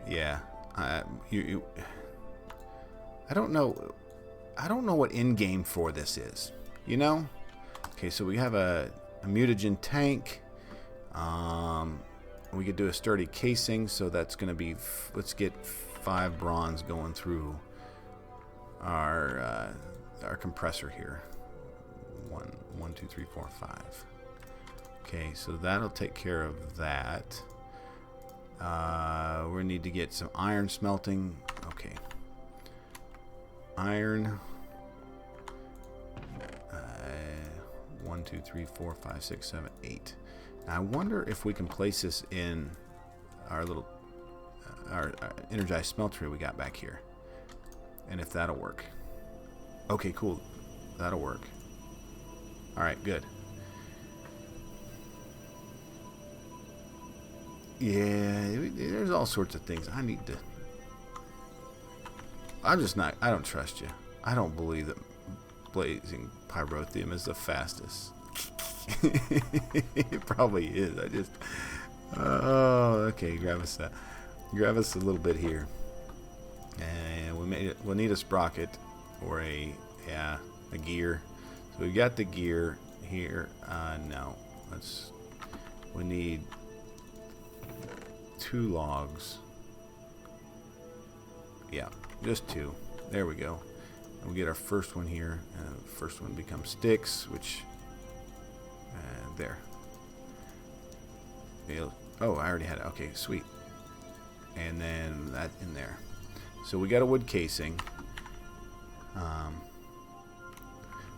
Yeah, I don't know. I don't know what in-game for this is. You know? Okay, so we have a mutagen tank. We could do a sturdy casing, so that's going to be. Let's get 5 bronze going through our compressor here. 1, 2, 3, 4, 5. Okay, so that'll take care of that. We need to get some iron smelting. Okay. Iron. 1, 2, 3, 4, 5, 6, 7, 8. Now I wonder if we can place this in our little our energized smeltery we got back here, and if that'll work. Okay, cool. That'll work. All right, good. Yeah, there's all sorts of things I need to. I'm just not. I don't trust you. I don't believe that Blazing Pyrotheum is the fastest. It probably is. I just. Oh, okay. Grab us a little bit here, and we made it. We'll need a sprocket or a gear. So we got the gear here. No, we need 2 logs. Yeah, just 2. There we go. And we get our first one here. The first one becomes sticks, which there. Oh, I already had it. Okay, sweet. And then that in there. So we got a wood casing.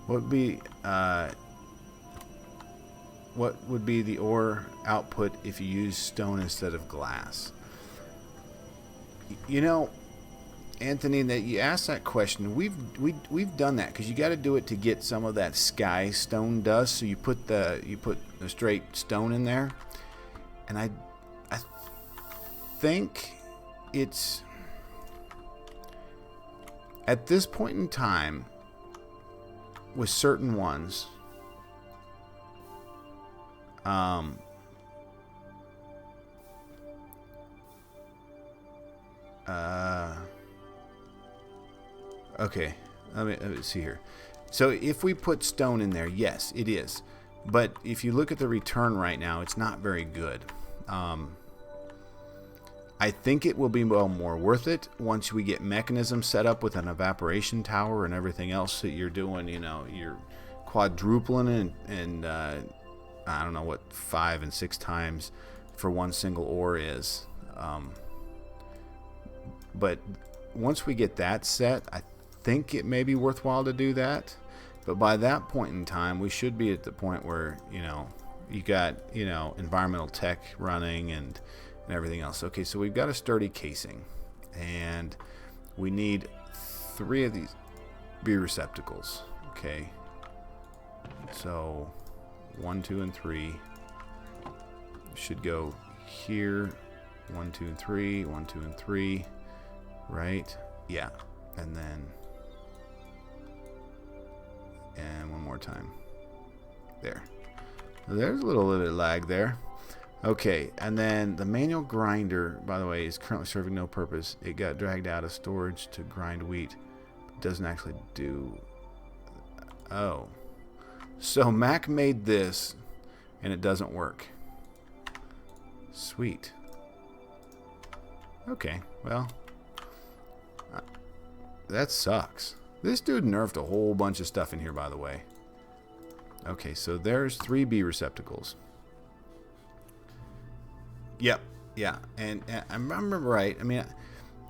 What would be the ore output if you use stone instead of glass? You know, Anthony, that you asked that question. We've done that because you got to do it to get some of that sky stone dust. So you put the straight stone in there, and I think it's at this point in time with certain ones. Okay, let me see here. So if we put stone in there, yes, it is. But if you look at the return right now, it's not very good. I think it will be more worth it once we get mechanisms set up with an evaporation tower and everything else that you're doing. You know, you're quadrupling and I don't know what 5 and 6 times for one single ore is. But once we get that set, I think it may be worthwhile to do that. But by that point in time, we should be at the point where, you got, environmental tech running and everything else. Okay, so we've got a sturdy casing, and we need 3 of these beer receptacles. Okay, so 1, 2, and 3 should go here. 1, 2, and 3. 1, 2, and 3. Right? Yeah. And then one more time. There. There's a little bit of lag there. Okay, and then the manual grinder, by the way, is currently serving no purpose. It got dragged out of storage to grind wheat. It doesn't actually do. Oh. So Mac made this, and it doesn't work. Sweet. Okay, well, that sucks. This dude nerfed a whole bunch of stuff in here, by the way. Okay, so there's 3 B receptacles. Yep, yeah, and I remember right. I mean,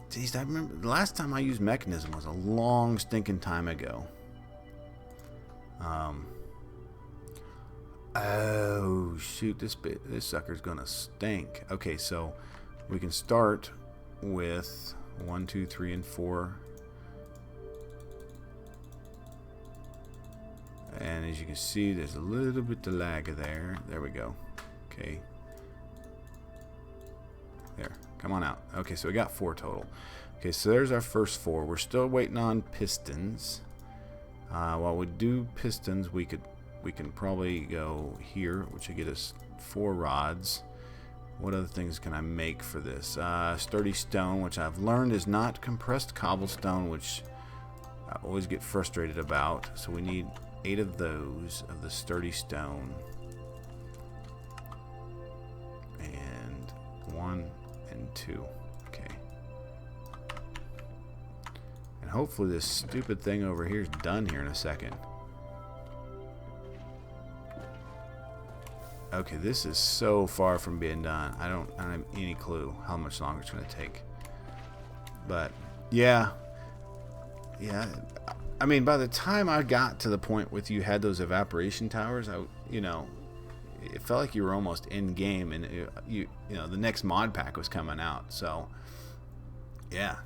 Geez, I remember the last time I used mechanism was a long stinking time ago. Oh shoot, this sucker's gonna stink. Okay, so we can start with 1, 2, 3, and 4. And as you can see, there's a little bit of lag there. There we go. Okay. There. Come on out. Okay, so we got 4 total. Okay, so there's our first 4. We're still waiting on pistons. While we do pistons, we can probably go here, which will get us 4 rods. What other things can I make for this? Sturdy stone, which I've learned is not compressed cobblestone, which I always get frustrated about. So we need 8 of those, of the sturdy stone. And 1 and 2. Okay. And hopefully this stupid thing over here is done here in a second. Okay, this is so far from being done. I don't have any clue how much longer it's going to take. But yeah, I mean, by the time I got to the point with you had those evaporation towers, it felt like you were almost in game, and the next mod pack was coming out. So yeah,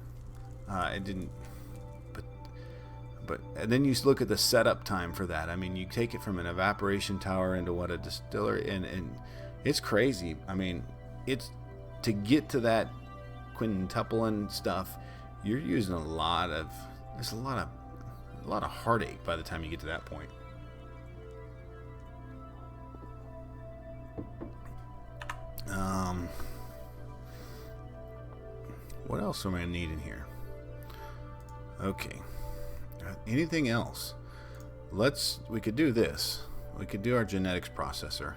it didn't. But and then you look at the setup time for that. I mean, you take it from an evaporation tower into a distillery, and it's crazy. I mean, it's to get to that quintupling stuff. You're using a lot of heartache by the time you get to that point. What else am I gonna need in here? Okay. Anything else? We could do this. We could do our genetics processor,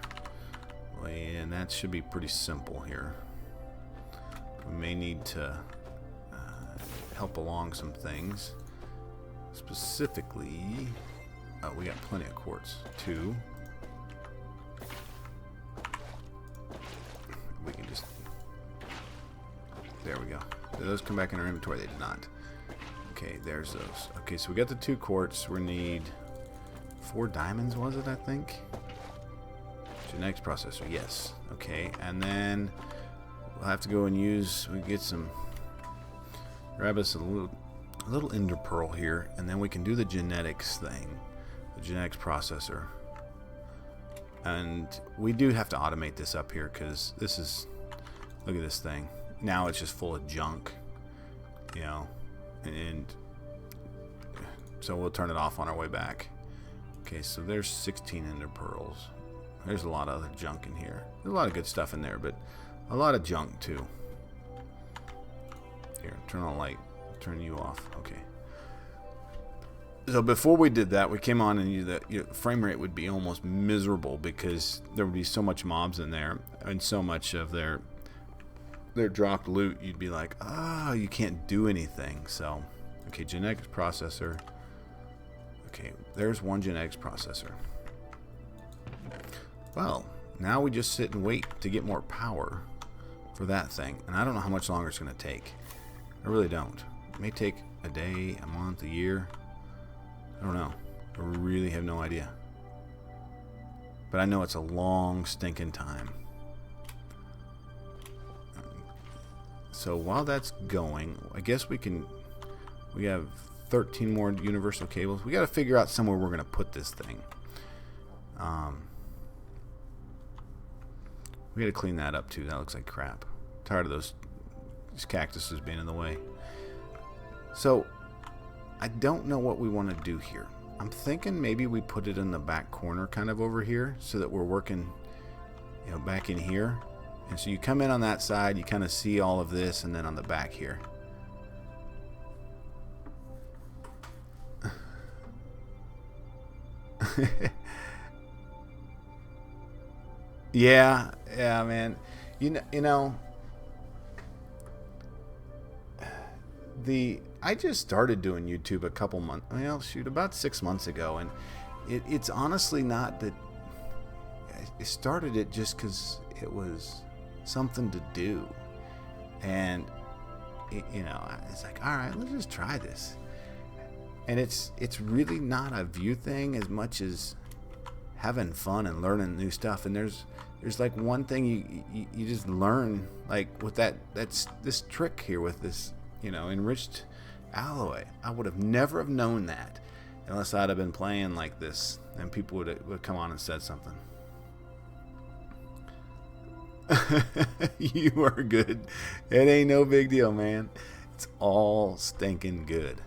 and that should be pretty simple here. We may need to help along some things. Specifically, we got plenty of quartz. 2. We can just. There we go. Did those come back in our inventory? They did not. Okay, there's those. Okay, so we got the 2 quartz. We need 4 diamonds, was it, I think? Genetics processor, yes. Okay, and then we'll have to go and grab us a little ender pearl here, and then we can do the genetics thing, the genetics processor. And we do have to automate this up here, because look at this thing. Now it's just full of junk, and so we'll turn it off on our way back. Okay, so there's 16 ender pearls. There's a lot of other junk in here. There's a lot of good stuff in there, but a lot of junk too. Here, turn on light. Turn you off. Okay. So before we did that, we came on and the frame rate would be almost miserable because there would be so much mobs in there and so much of their dropped loot. You'd be like, you can't do anything. So, okay, genetics processor. Okay, there's 1 genetics processor. Well, now we just sit and wait to get more power for that thing. And I don't know how much longer it's going to take. I really don't. It may take a day, a month, a year. I don't know. I really have no idea. But I know it's a long stinking time. So while that's going, I guess we have 13 more universal cables. We got to figure out somewhere we're going to put this thing. We got to clean that up too. That looks like crap. Tired of these cactuses being in the way. So I don't know what we want to do here. I'm thinking maybe we put it in the back corner, kind of over here, so that we're working, back in here. And so you come in on that side, you kind of see all of this, and then on the back here. yeah, man. I just started doing YouTube a couple months, about 6 months ago, and it's honestly not that. I started it just because it was something to do, and you know, it's like, all right, let's just try this. And it's really not a view thing as much as having fun and learning new stuff. And there's like one thing you just learn, like with that's this trick here with this, you know, enriched alloy. I would have never have known that unless I'd have been playing like this and people would come on and said something. You are good. It ain't no big deal, man. It's all stinking good.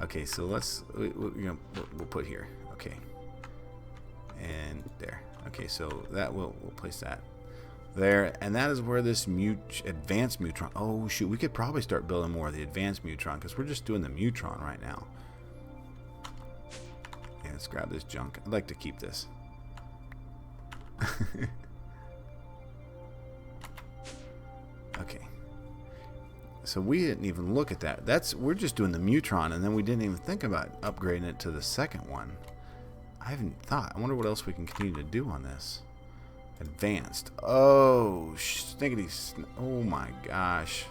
Okay, so we'll put here. Okay, and there. Okay, so that we'll place that there, and that is where this advanced Mutron. Oh shoot, we could probably start building more of the advanced Mutron because we're just doing the Mutron right now. Yeah, let's grab this junk. I'd like to keep this. Okay. So we didn't even look at that. We're just doing the Mutron, and then we didn't even think about upgrading it to the second one. I haven't thought. I wonder what else we can continue to do on this. Advanced. Oh, oh my gosh.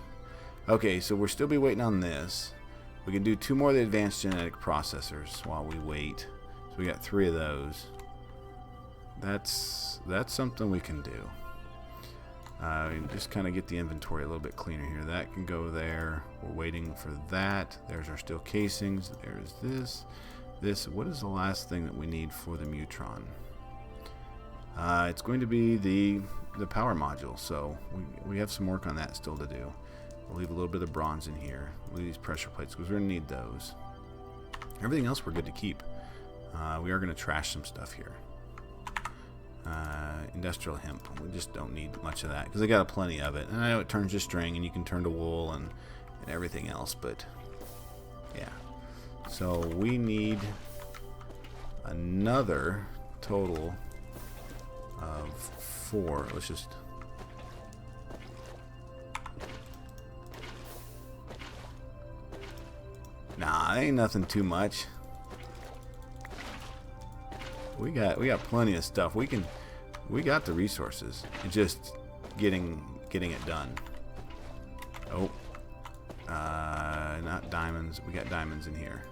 Okay, so we'll still be waiting on this. We can do 2 more of the advanced genetic processors while we wait. So we got 3 of those. That's something we can do. Just kind of get the inventory a little bit cleaner here. That can go there. We're waiting for that. There's our steel casings. There's this. What is the last thing that we need for the Mutron? It's going to be the power module. So we have some work on that still to do. We'll leave a little bit of bronze in here. We'll leave these pressure plates because we're going to need those. Everything else we're good to keep. We are going to trash some stuff here. Industrial hemp. We just don't need much of that because I got plenty of it. And I know it turns to string and you can turn to wool and everything else, but yeah. So we need another total of 4. Let's just nah, ain't nothing too much. We got plenty of stuff. We got the resources. It's just getting it done. Oh, not diamonds. We got diamonds in here.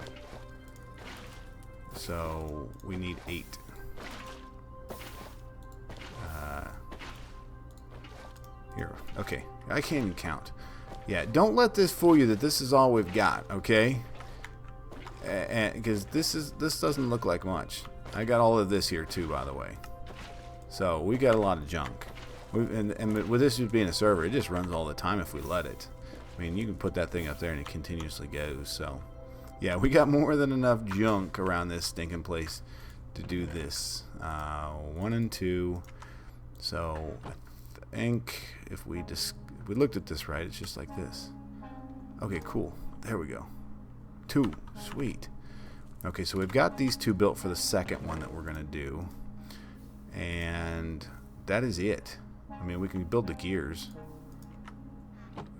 So we need 8. Here. Okay. I can't even count. Yeah. Don't let this fool you that this is all we've got. Okay. Because this doesn't look like much. I got all of this here too, by the way. So we got a lot of junk. And with this just being a server, it just runs all the time if we let it. I mean, you can put that thing up there and it continuously goes. So yeah, we got more than enough junk around this stinking place to do this. 1 and 2. So I think if we looked at this right, it's just like this. Okay, cool. There we go. 2. Sweet. Okay, so we've got these 2 built for the second one that we're going to do. And that is it. I mean, we can build the gears.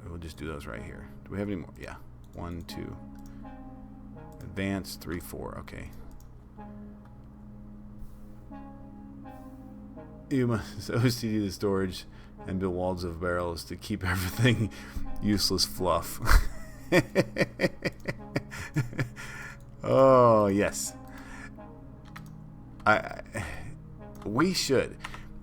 We'll just do those right here. Do we have any more? Yeah. 1, 2. Advanced, 3, 4. Okay. You must OCD the storage and build walls of barrels to keep everything useless fluff. Oh, yes. We should.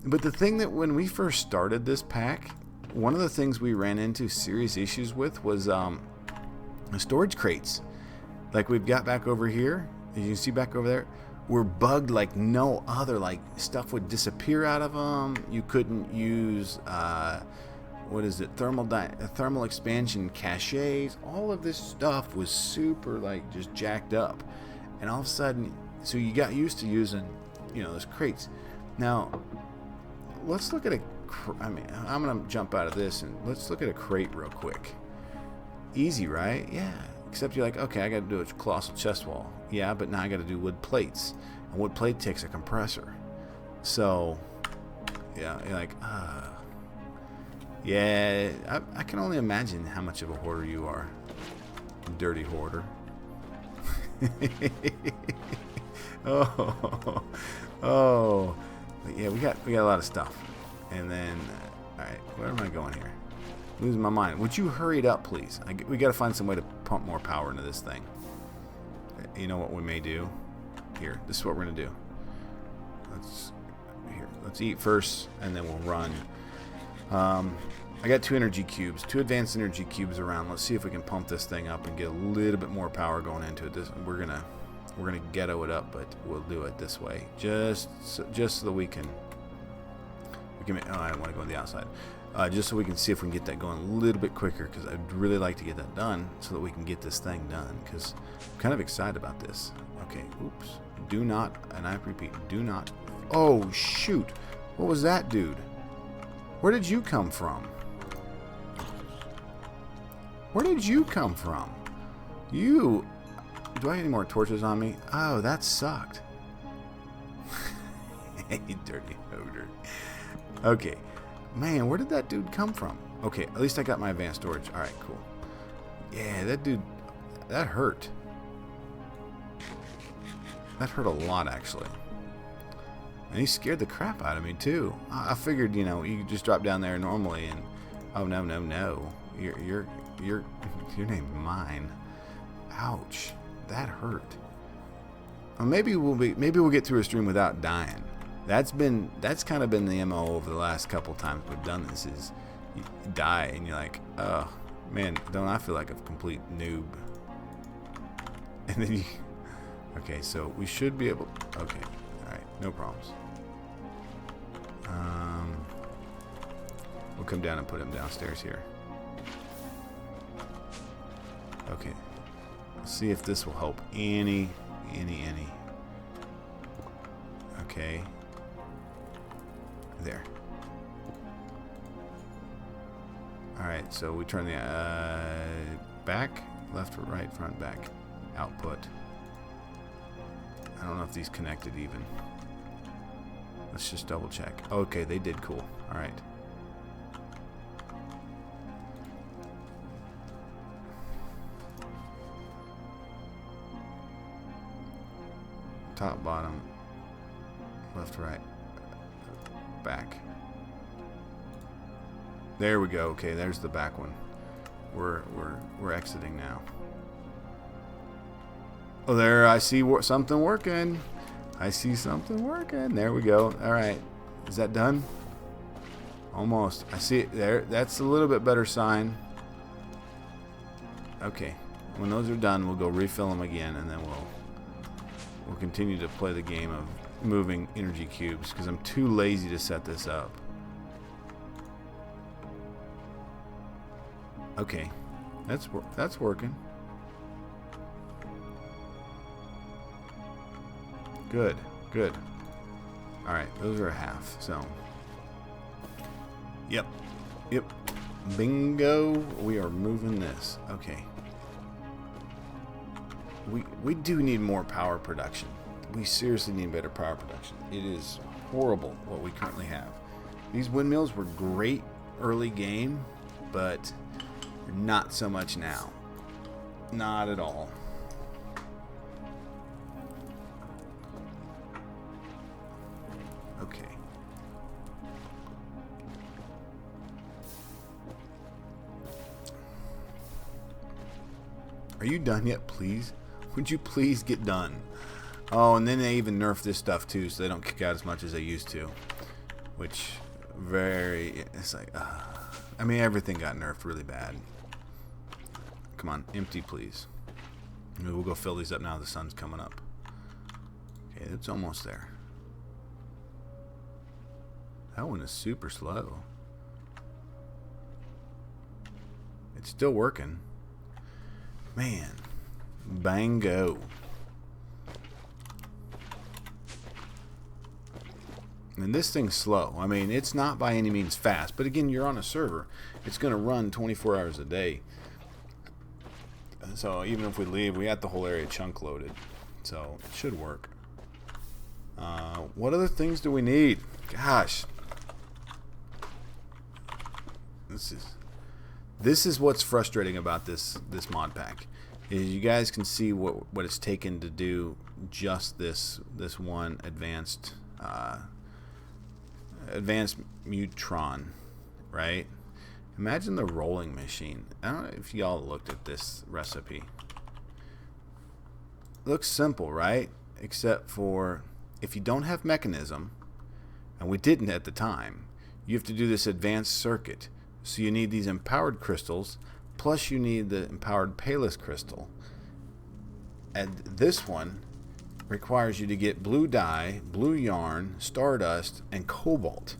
But the thing that when we first started this pack, one of the things we ran into serious issues with was storage crates. Like we've got back over here, as you can see back over there, were bugged like no other. Like stuff would disappear out of them. You couldn't use what is it, thermal expansion caches. All of this stuff was super like just jacked up, and all of a sudden, so you got used to using, you know, those crates. Now let's look at I mean, I'm gonna jump out of this and let's look at a crate real quick. Easy, right? Yeah. Except you're like, okay, I got to do a colossal chest wall. Yeah, but now I got to do wood plates, and wood plate takes a compressor. So yeah, you're like, yeah, I can only imagine how much of a hoarder you are. Dirty hoarder. But yeah, we got a lot of stuff. And then, all right, where am I going here? Losing my mind. Would you hurry it up, please? We got to find some way to pump more power into this thing. You know what we may do? Here, this is what we're gonna do. Let's eat first, and then we'll run. I got 2 energy cubes, 2 advanced energy cubes around. Let's see if we can pump this thing up and get a little bit more power going into it. We're gonna ghetto it up, but we'll do it this way, just so that we can make, oh, I don't want to go on the outside. Just so we can see if we can get that going a little bit quicker, because I'd really like to get that done so that we can get this thing done, because I'm kind of excited about this. Okay, oops. Do not, and I repeat, do not. Oh, shoot. What was that, dude? Where did you come from? Where did you come from? You... Do I have any more torches on me? Oh, that sucked. Hey, dirty odor. Okay. Man, where did that dude come from? Okay, at least I got my advanced storage. Alright, cool. Yeah, that dude... That hurt. That hurt a lot, actually. And he scared the crap out of me, too. I figured, you know, you could just drop down there normally and... Oh, no, no, no. Your name's mine. Ouch. That hurt. Well, maybe we'll get through a stream without dying. That's kind of been the MO over the last couple times we've done this, is you die and you're like, oh man, don't I feel like a complete noob? And then you, okay, so we should be able, okay, all right, no problems. We'll come down and put him downstairs here. Okay, let's see if this will help any. Okay. There. Alright, so we turn the back, left, right, front, back, output. I don't know if these connected even. Let's just double check. Okay, they did. Cool. Alright. Top, bottom, left, right, back. There we go. Okay, there's the back one. We're exiting now. Oh, there, I see something working. I see something working. There we go. All right, is that done? Almost. I see it there. That's a little bit better sign. Okay, when those are done, we'll go refill them again, and then we'll continue to play the game of moving energy cubes, because I'm too lazy to set this up. Okay, that's working. Good. All right, those are a half. So, yep. Bingo. We are moving this. Okay. We do need more power production. We seriously need better power production. It is horrible what we currently have. These windmills were great early game, but not so much now. Not at all. Okay. Are you done yet, please? Would you please get done? Oh, and then they even nerfed this stuff too, so they don't kick out as much as they used to. Which, it's like, I mean, everything got nerfed really bad. Come on, empty, please. We'll go fill these up now. The sun's coming up. Okay, it's almost there. That one is super slow. It's still working. Man. Bango. And this thing's slow. I mean, it's not by any means fast, but again, you're on a server. It's going to run 24 hours a day. So even if we leave, we got the whole area chunk loaded. So it should work. What other things do we need? Gosh. This is what's frustrating about this mod pack. Is you guys can see what it's taken to do just this one advanced Mutron, right? Imagine the rolling machine. I don't know if y'all looked at this recipe. Looks simple, right? Except for if you don't have mechanism, and we didn't at the time, you have to do this advanced circuit. So you need these empowered crystals, plus you need the empowered payless crystal. And this one requires you to get blue dye, blue yarn, stardust, and cobalt.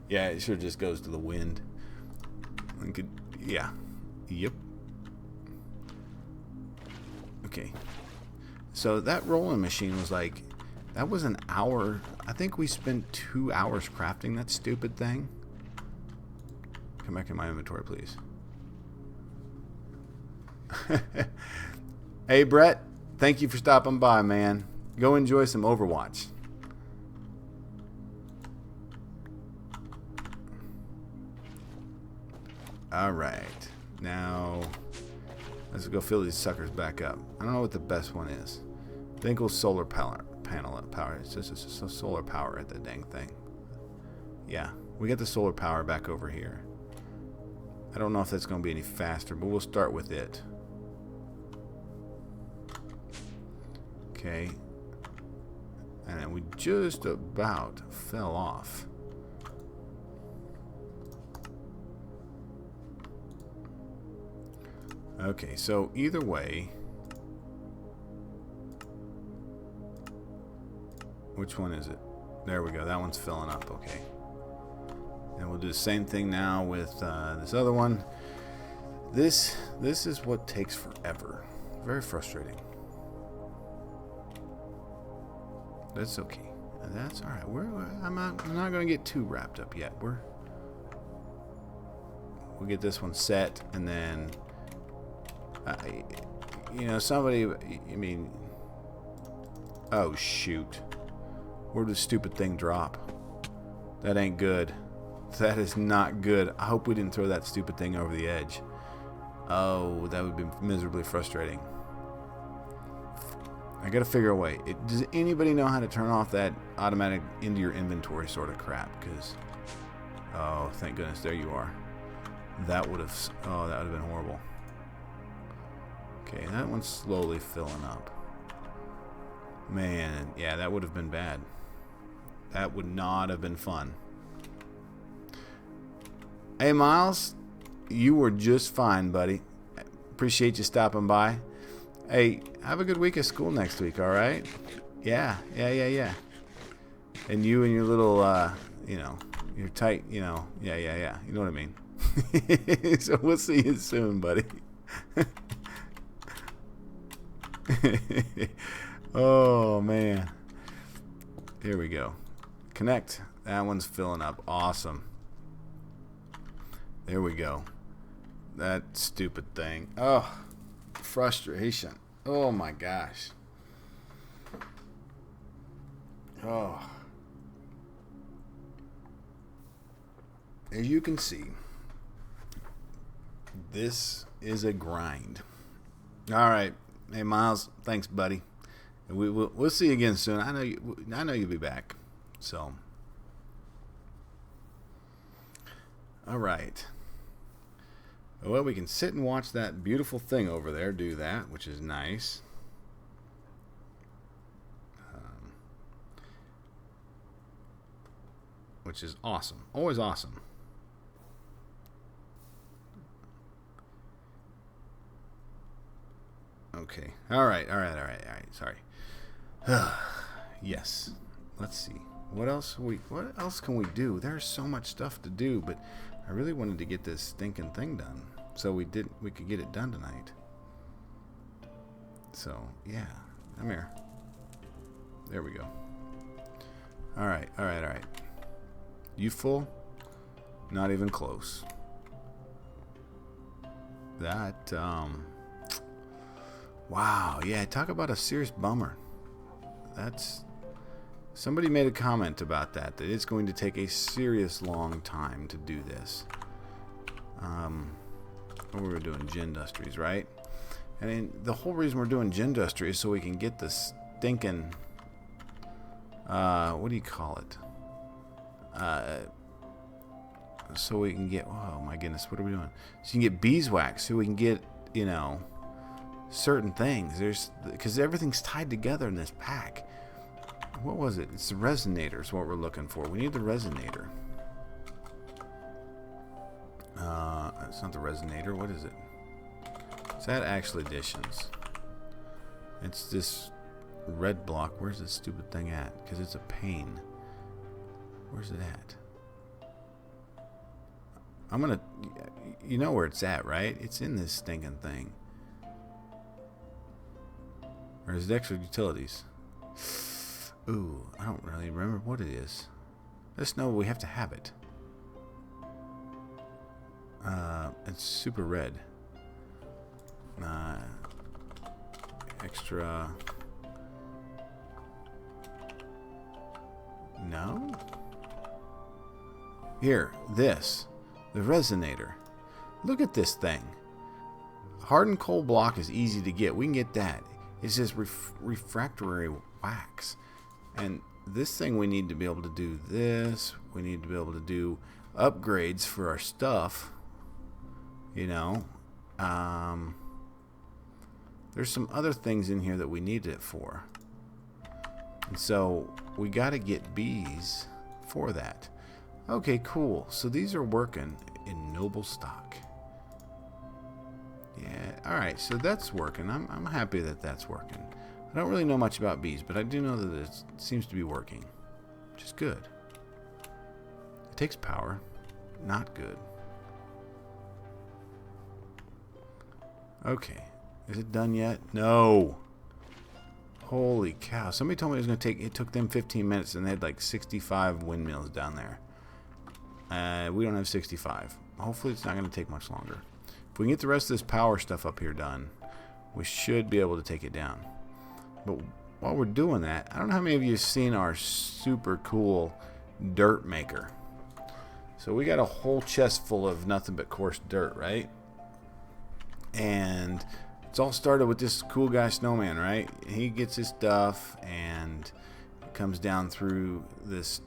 Yeah, it sure just goes to the wind. Yeah. Yep. Okay. So that rolling machine was like, that was an hour. I think we spent 2 hours crafting that stupid thing. Come back in my inventory, please. Hey, Brett. Thank you for stopping by, man. Go enjoy some Overwatch. Alright. Now, let's go fill these suckers back up. I don't know what the best one is. I think we'll solar panel power. It's just solar power at the dang thing. Yeah, we got the solar power back over here. I don't know if that's going to be any faster, but we'll start with it. Okay. And then we just about fell off. Okay, so either way, which one is it? There we go. That one's filling up. Okay. And we'll do the same thing now with this other one. This is what takes forever. Very frustrating. That's okay. That's all right. I'm not going to get too wrapped up yet. We'll get this one set, and then you know, somebody. I mean, oh shoot. Where'd the stupid thing drop? That ain't good. That is not good. I hope we didn't throw that stupid thing over the edge. Oh, that would be miserably frustrating. I gotta figure a way. Does anybody know how to turn off that automatic into your inventory sort of crap? Because, oh, thank goodness, there you are. That would have been horrible. Okay, that one's slowly filling up. Man, yeah, that would have been bad. That would not have been fun. Hey, Miles, you were just fine, buddy. Appreciate you stopping by. Hey, have a good week of school next week, all right? Yeah. And you and your little, you know, your tight, you know, yeah. You know what I mean? So we'll see you soon, buddy. Oh, man. Here we go. Connect. That one's filling up. Awesome. There we go. That stupid thing. Oh, frustration. Oh, my gosh. Oh. As you can see, this is a grind. All right. Hey, Miles. Thanks, buddy. We'll see you again soon. I know you'll be back. So, all right. Well, we can sit and watch that beautiful thing over there do that, which is nice. Which is awesome. Always awesome. Okay. All right. Sorry. Yes. Let's see. What else can we do? There's so much stuff to do, but I really wanted to get this stinking thing done, so we could get it done tonight. So yeah, come here. There we go. All right. You full? Not even close. That wow, yeah. Talk about a serious bummer. Somebody made a comment about that it's going to take a serious long time to do this. We were doing Gin Industries, right? I mean, the whole reason we're doing Gin Industries is so we can get the stinking what do you call it? So we can get, oh my goodness, what are we doing? So you can get beeswax, so we can get, you know, certain things. Because everything's tied together in this pack. What was it? It's the resonator is what we're looking for. We need the resonator. It's not the resonator. What is it? It's that actual additions. It's this red block. Where's this stupid thing at? Because it's a pain. Where's it at? I'm gonna... You know where it's at, right? It's in this stinking thing. Or is it extra utilities? Ooh, I don't really remember what it is. Just know we have to have it. It's super red. Extra... No? Here, this. The resonator. Look at this thing. Hardened coal block is easy to get. We can get that. It's just refractory wax. And this thing, we need to be able to do this. We need to be able to do upgrades for our stuff. You know. There's some other things in here that we need it for. And so we got to get bees for that. Okay, cool. So these are working in noble stock. Yeah, alright, so that's working. I'm happy that that's working. I don't really know much about bees, but I do know that it seems to be working, which is good. It takes power. Not good. Okay. Is it done yet? No. Holy cow. Somebody told me it was going to take... It took them 15 minutes, and they had like 65 windmills down there. We don't have 65. Hopefully it's not going to take much longer. If we can get the rest of this power stuff up here done, we should be able to take it down. But while we're doing that, I don't know how many of you have seen our super cool dirt maker. So we got a whole chest full of nothing but coarse dirt, right? And it's all started with this cool guy snowman, right? He gets his stuff and it comes down through this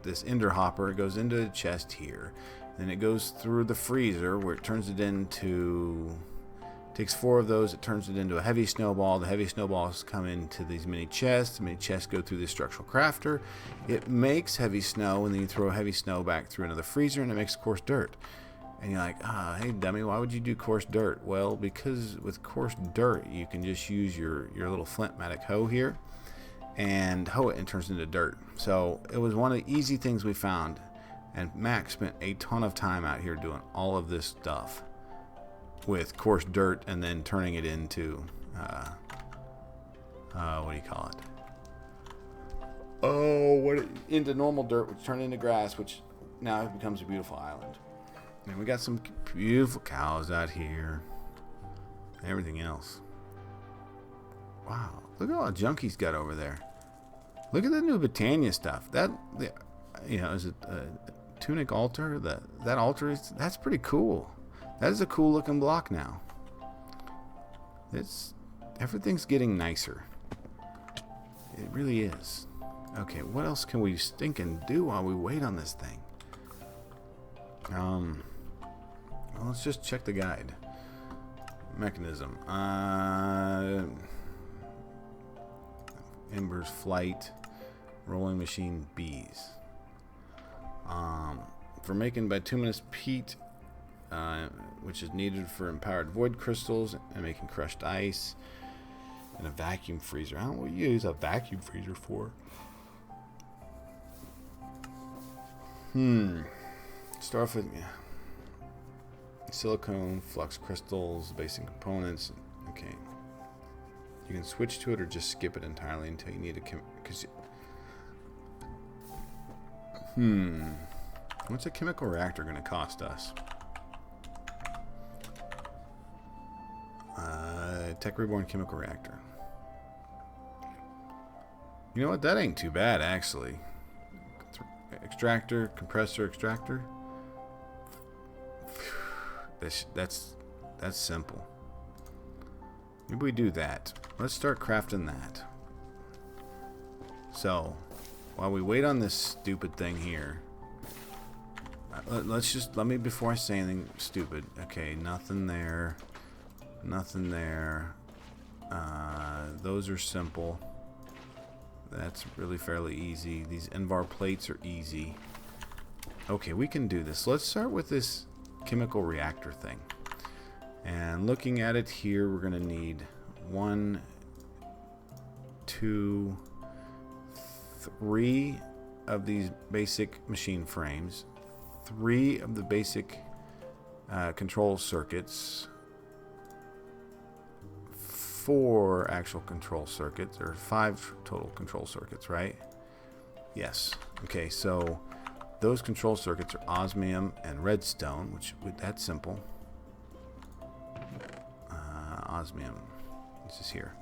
this ender hopper. It goes into the chest here. Then it goes through the freezer where it turns it into... Takes 4 of those, it turns it into a heavy snowball. The heavy snowballs come into these mini chests. The mini chests go through the structural crafter. It makes heavy snow, and then you throw heavy snow back through another freezer, and it makes coarse dirt. And you're like, hey dummy, why would you do coarse dirt? Well, because with coarse dirt, you can just use your little flintmatic hoe here and hoe it and it turns into dirt. So it was one of the easy things we found, and Max spent a ton of time out here doing all of this stuff with coarse dirt and then turning it into what do you call it? Into normal dirt, which turned into grass, which now becomes a beautiful island. And we got some beautiful cows out here. And everything else. Wow, look at all the junk he's got over there. Look at the new Britannia stuff. That, you know, is it a tunic altar? That altar that's pretty cool. That is a cool looking block now. Everything's getting nicer. It really is. Okay, what else can we stinking do while we wait on this thing? Well, let's just check the guide. Mechanism. Embers, flight, rolling machine, bees. For making bituminous peat, which is needed for empowered void crystals and making crushed ice, and a vacuum freezer. I don't know what you use a vacuum freezer for. Start off with silicone, flux crystals, basic components. Okay. You can switch to it or just skip it entirely until you need what's a chemical reactor going to cost us? Tech Reborn chemical reactor. You know what? That ain't too bad, actually. Extractor, compressor, extractor. That's simple. Maybe we do that. Let's start crafting that. So, while we wait on this stupid thing here, let me, before I say anything stupid. Okay, nothing there. Nothing there. Those are simple. That's really fairly easy. These Invar plates are easy. Okay, we can do this. Let's start with this chemical reactor thing. And looking at it here, we're going to need 1, 2, 3 of these basic machine frames, 3 of the basic control circuits, 4 actual control circuits, or 5 total control circuits, right? Yes. Okay, so those control circuits are osmium and redstone, which that's simple. Osmium. This is here.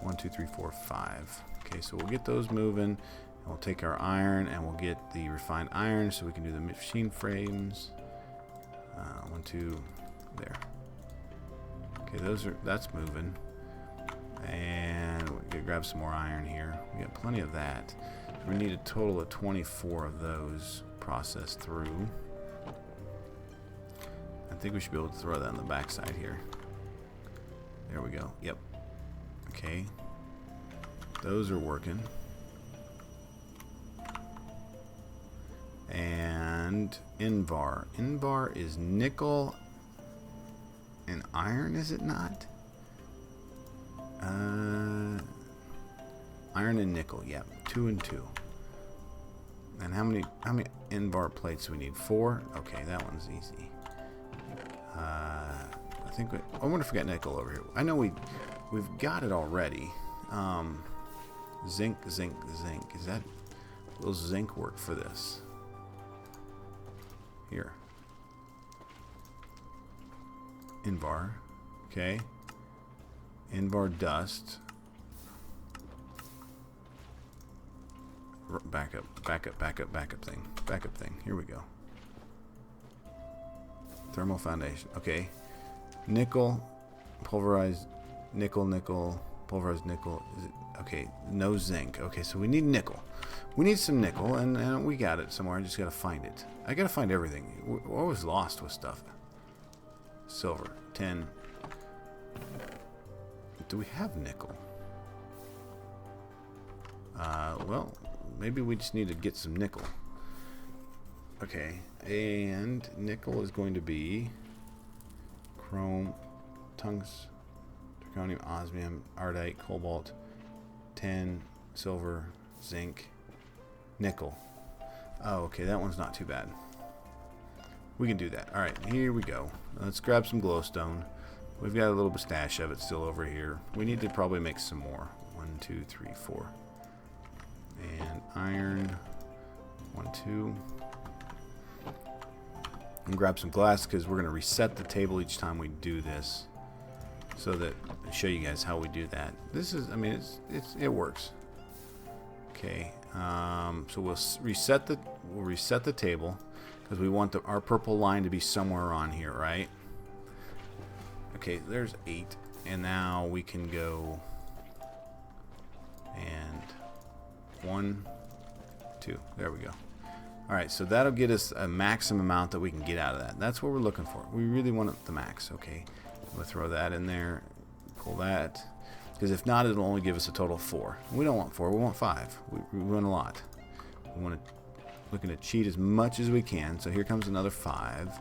1, 2, 3, 4, 5. Okay, so we'll get those moving. And we'll take our iron and we'll get the refined iron so we can do the machine frames. 1, 2, there. Okay, that's moving. And we'll grab some more iron here. We got plenty of that. We need a total of 24 of those processed through. I think we should be able to throw that on the backside here. There we go. Yep. Okay. Those are working. And Invar. Invar is nickel and iron, is it not? Iron and nickel, yeah. 2 and 2. And how many Invar plates do we need? 4? Okay, that one's easy. I think I wonder if we got nickel over here. I know we've got it already. Zinc. Is that, will zinc work for this? Here. Invar. Okay. Invar dust. Backup thing. Here we go. Thermal foundation. Okay. Nickel, pulverized nickel, pulverized nickel. Is it, okay, no zinc. Okay, so we need nickel. We need some nickel, and we got it somewhere. I just got to find it. I got to find everything. We're always lost with stuff. Silver, 10. Do we have nickel? Well, maybe we just need to get some nickel. Okay, and nickel is going to be chrome, tungsten, zirconium, osmium, ardite, cobalt, tin, silver, zinc, nickel. Oh, okay, that one's not too bad. We can do that. All right, here we go. Let's grab some glowstone. We've got a little stash of it still over here. We need to probably make some more. 1, 2, 3, 4. And iron. 1, 2. And grab some glass because we're going to reset the table each time we do this, so that I'll show you guys how we do that. This is, I mean, it works. Okay, so we'll reset the table because we want our purple line to be somewhere on here, right? Okay, there's 8, and now we can go and 1, 2. There we go. Alright, so that'll get us a maximum amount that we can get out of that. That's what we're looking for. We really want the max, okay? We'll throw that in there, pull that, because if not, it'll only give us a total of 4. We don't want 4, we want 5. We want a lot. We want to looking to cheat as much as we can. So here comes another 5.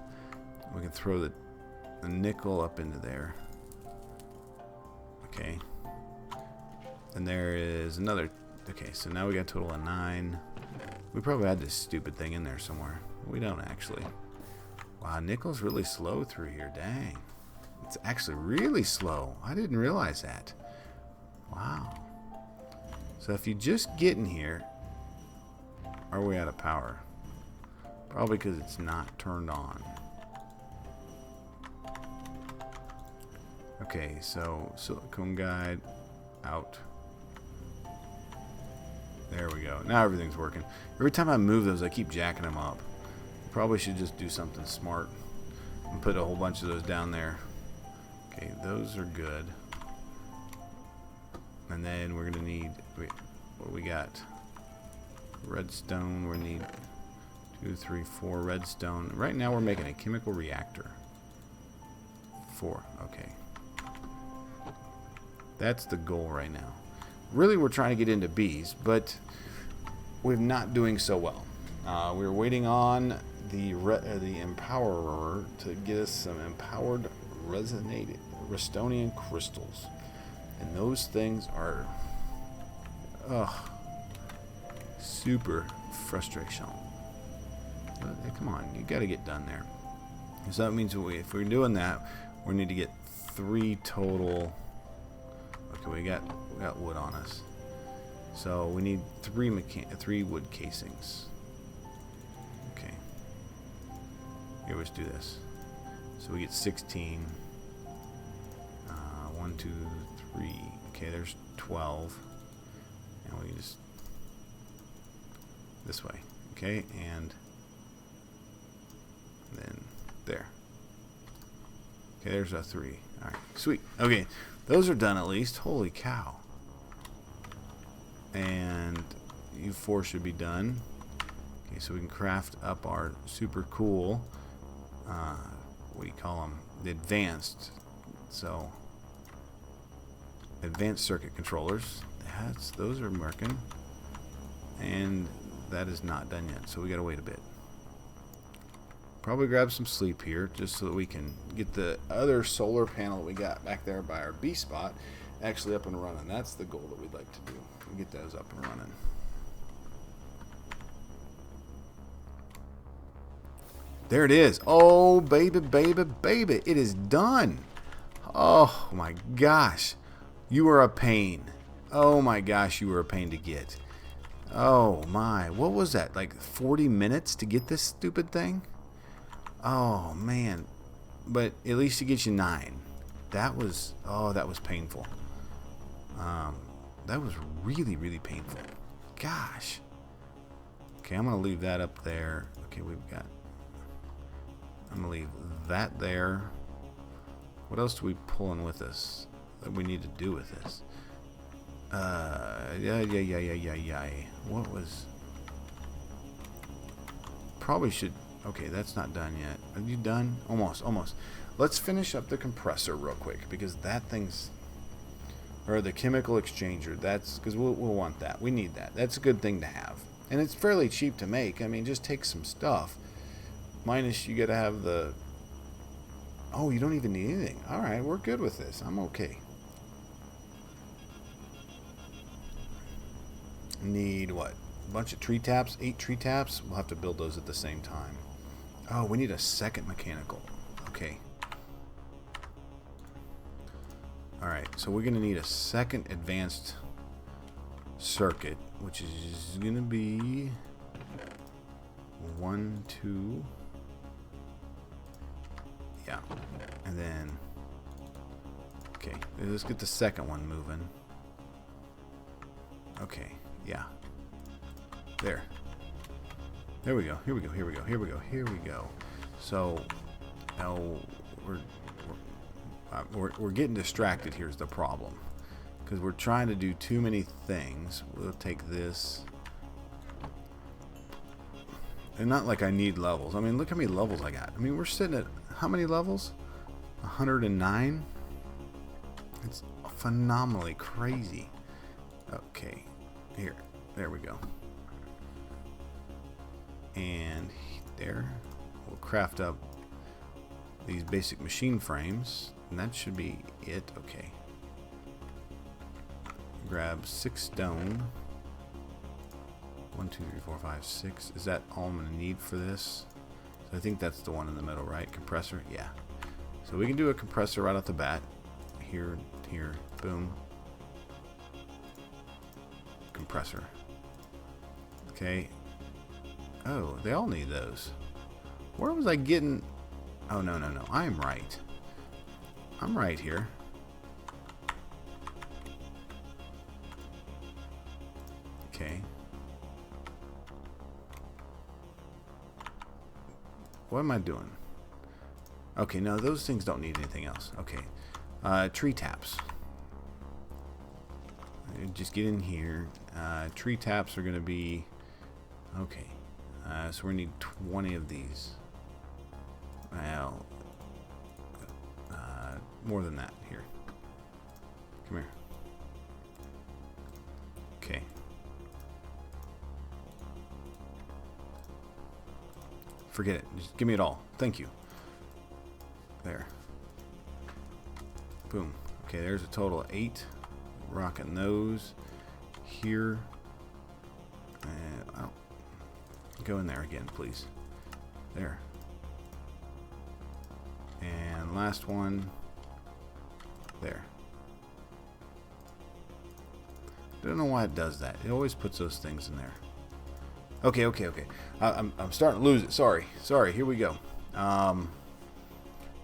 We can throw the nickel up into there. Okay. And there is another. Okay, so now we got a total of 9. We probably had this stupid thing in there somewhere. We don't actually. Wow, nickel's really slow through here. Dang. It's actually really slow. I didn't realize that. Wow. So if you just get in here, are we out of power? Probably because it's not turned on. Okay, so silicone guide out. There we go. Now everything's working. Every time I move those, I keep jacking them up. Probably should just do something smart and put a whole bunch of those down there. Okay, those are good. And then we're going to need, what do we got? redstone. We need 2, 3, 4 redstone. Right now we're making a chemical reactor. 4. Okay. That's the goal right now. Really, we're trying to get into bees, but we're not doing so well. We're waiting on the empowerer to get us some empowered Restonian crystals, and those things are super frustration. But, come on, you got to get done there. So that means if we're doing that, we need to get 3 total. Okay, we got wood on us, so we need 3 wood casings. Okay, here, let's do this. So we get 16. 1, 2, 3. Okay, there's 12, and we just this way. Okay, and then there. Okay, there's a 3. All right, sweet. Okay, those are done at least. Holy cow! And you 4 should be done. Okay, so we can craft up our super cool. What do you call them? The advanced. So advanced circuit controllers. Those are working, and that is not done yet. So we gotta wait a bit. Probably grab some sleep here, just so that we can get the other solar panel that we got back there by our bee spot actually up and running. That's the goal that we'd like to do. We get those up and running. There it is. Oh, baby, baby, baby. It is done. Oh, my gosh. You were a pain. Oh, my gosh, you were a pain to get. Oh, my. What was that? Like 40 minutes to get this stupid thing? Oh, man. But at least it gets you 9. That was painful. That was really, really painful. Gosh. Okay, I'm going to leave that up there. Okay, I'm going to leave that there. What else do we pull in with us that we need to do with this? Yeah. What was... Probably should... Okay, that's not done yet. Are you done? Almost. Let's finish up the compressor real quick, because that thing's... Or the chemical exchanger. That's... Because we'll want that. We need that. That's a good thing to have. And it's fairly cheap to make. I mean, just take some stuff. Minus you gotta have the... Oh, you don't even need anything. Alright, we're good with this. I'm okay. Need what? A bunch of tree taps? 8 tree taps? We'll have to build those at the same time. Oh, we need a second mechanical. Okay. Alright, so we're gonna need a second advanced circuit, which is gonna be 1, 2... Yeah, and then okay, let's get the second one moving. Okay, yeah, there we go. Here we go. So now we're getting distracted. Here's the problem, because we're trying to do too many things. We'll take this. And not like I need levels. I mean, look how many levels I got. I mean, we're sitting at how many levels? 109? It's phenomenally crazy. Okay. There we go. And there. We'll craft up these basic machine frames. And that should be it. Okay. Grab 6 stone. 1, 2, 3, 4, 5, 6. Is that all I'm going to need for this? So I think that's the one in the middle, right? Compressor? Yeah. So we can do a compressor right off the bat. Here, boom. Compressor. Okay. Oh, they all need those. Where was I getting... Oh, no. I'm right. I'm right here. Okay. What am I doing? Okay, no, those things don't need anything else. Okay. Tree taps. Just get in here. Tree taps are going to be Okay. So we need 20 of these. Well, more than that. Here. Come here. Okay. Forget it. Just give me it all. Thank you. There. Boom. Okay, there's a total of 8. Rocking those here. And go in there again, please. There. And last one. There. I don't know why it does that. It always puts those things in there. Okay. I'm starting to lose it. Sorry. Here we go. And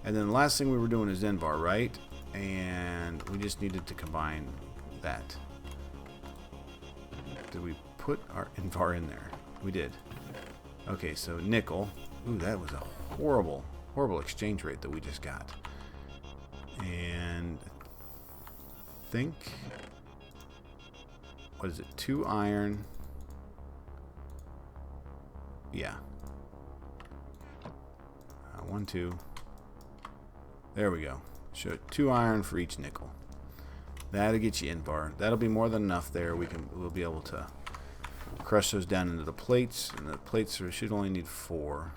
then the last thing we were doing is Invar, right? And we just needed to combine that. Did we put our Invar in there? We did. Okay, so nickel. Ooh, that was a horrible exchange rate that we just got. And I think, what is it? 2 iron. Yeah. 1, 2. There we go. Show 2 iron for each nickel. That'll get you Invar. That'll be more than enough there. We'll be able to crush those down into the plates, and the plates should only need 4.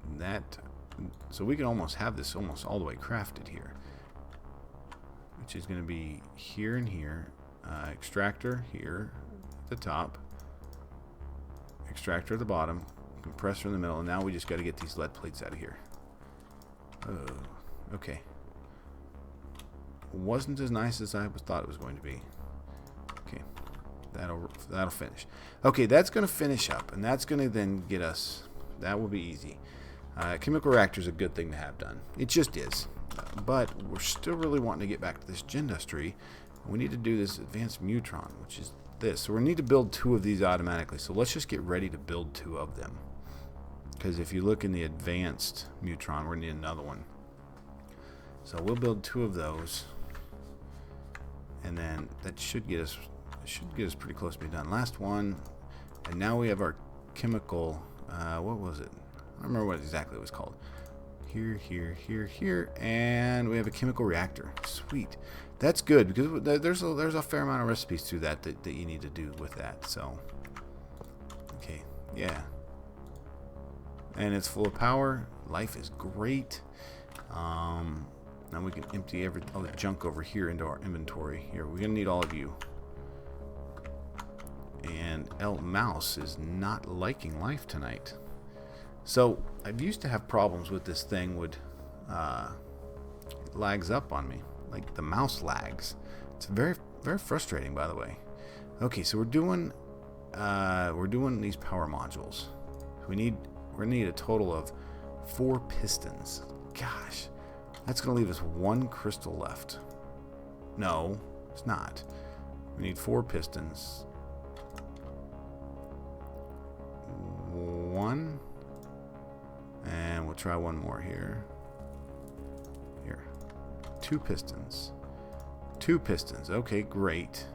And that, so we can almost have this almost all the way crafted here, which is going to be here and here. Extractor here at the top, extractor at the bottom, compressor in the middle, and now we just got to get these lead plates out of here. Oh, okay. Wasn't as nice as I thought it was going to be. Okay, that'll finish. Okay, that's going to finish up, and that's going to then get us. That will be easy. Chemical reactor is a good thing to have done. It just is. But we're still really wanting to get back to this Gendustry. We need to do this advanced Mutron, which is this. So we need to build 2 of these automatically. So let's just get ready to build 2 of them. Because if you look in the advanced Mutron, we're going to need another one. So we'll build 2 of those. And then that should get us pretty close to being done. Last one. And now we have our chemical, what was it? I don't remember what exactly it was called. Here, and we have a chemical reactor. Sweet. That's good, because there's a fair amount of recipes through that you need to do with that. So, okay, yeah. And it's full of power. Life is great. Now we can empty all the junk over here into our inventory. Here, we're gonna need all of you. And El Mouse is not liking life tonight. So I used to have problems with this thing. Would lags up on me, like the mouse lags. It's very frustrating, by the way. Okay, so we're doing these power modules. We're gonna need a total of 4 pistons. Gosh, that's gonna leave us 1 crystal left. No, it's not. We need 4 pistons. 1. And we'll try 1 more here. Here. 2 pistons. 2 pistons. Okay, great.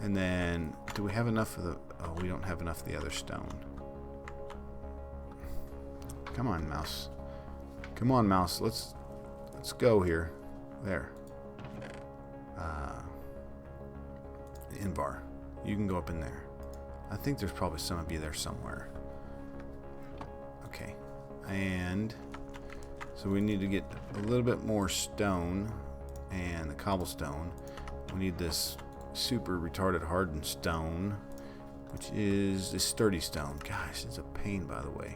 And then, do we have enough of the... Oh, we don't have enough of the other stone. Come on, mouse. Come on, mouse. Let's go here. There. Invar. You can go up in there. I think there's probably some of you there somewhere. Okay. And so we need to get a little bit more stone and the cobblestone. We need this super retarded hardened stone, which is this sturdy stone. Gosh, it's a pain, by the way.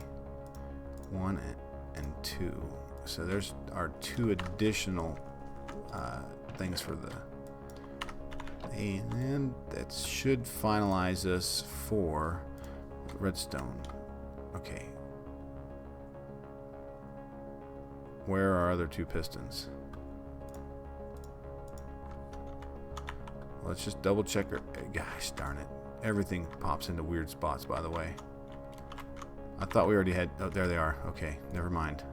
1 and 2. So there's our 2 additional things for the... And that should finalize us for redstone. Okay. Where are our other 2 pistons? Let's just double check. Gosh darn it. Everything pops into weird spots, by the way. I thought we already had... Oh, there they are. Okay, never mind.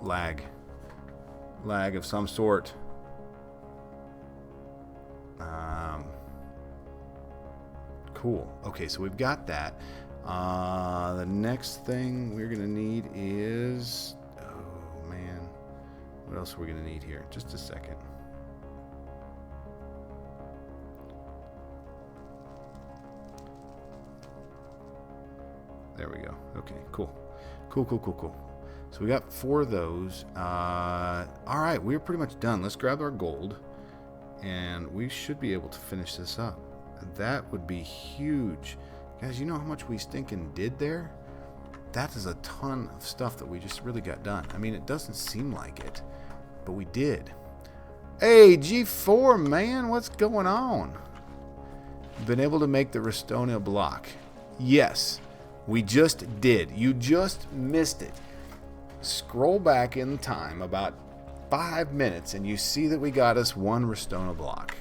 Lag. Lag of some sort. Cool. Okay, so we've got that. The next thing we're going to need is... Oh, man. What else are we going to need here? Just a second. There we go. Okay, cool. Cool. So we got 4 of those. Alright, we're pretty much done. Let's grab our gold. And we should be able to finish this up. That would be huge. Guys, you know how much we stinking did there? That is a ton of stuff that we just really got done. I mean, it doesn't seem like it, but we did. Hey, G4, man, what's going on? Been able to make the Restonia block. Yes, we just did. You just missed it. Scroll back in time about 5 minutes and you see that we got us 1 Restonia block.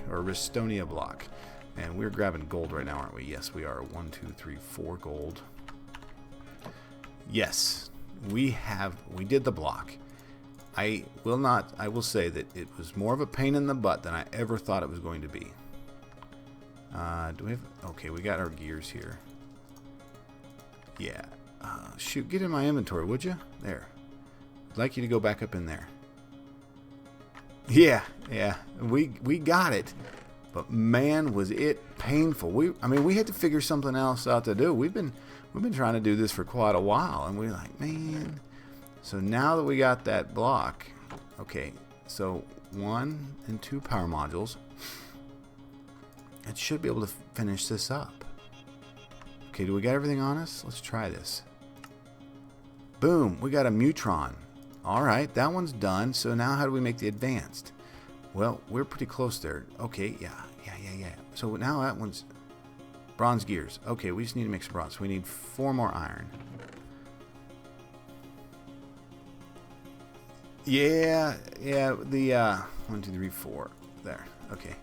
And we're grabbing gold right now, aren't we? Yes, we are. 1, 2, 3, 4 gold. Yes, we did the block. I will say that it was more of a pain in the butt than I ever thought it was going to be. Do we have... Okay, we got our gears here. Yeah. Shoot, get in my inventory, would you? There. I'd like you to go back up in there. Yeah. We got it. But man, was it painful. We had to figure something else out to do. We've been trying to do this for quite a while, and we're like, man. So now that we got that block, okay, so 1 and 2 power modules. It should be able to finish this up. Okay, do we got everything on us? Let's try this. Boom, we got a Mutron. Alright, that one's done. So now how do we make the advanced? Well, we're pretty close there. Okay, yeah. So now that one's bronze gears. Okay, we just need to make some bronze. So we need 4 more iron. Yeah, the 1, 2, 3, 4. There. Okay.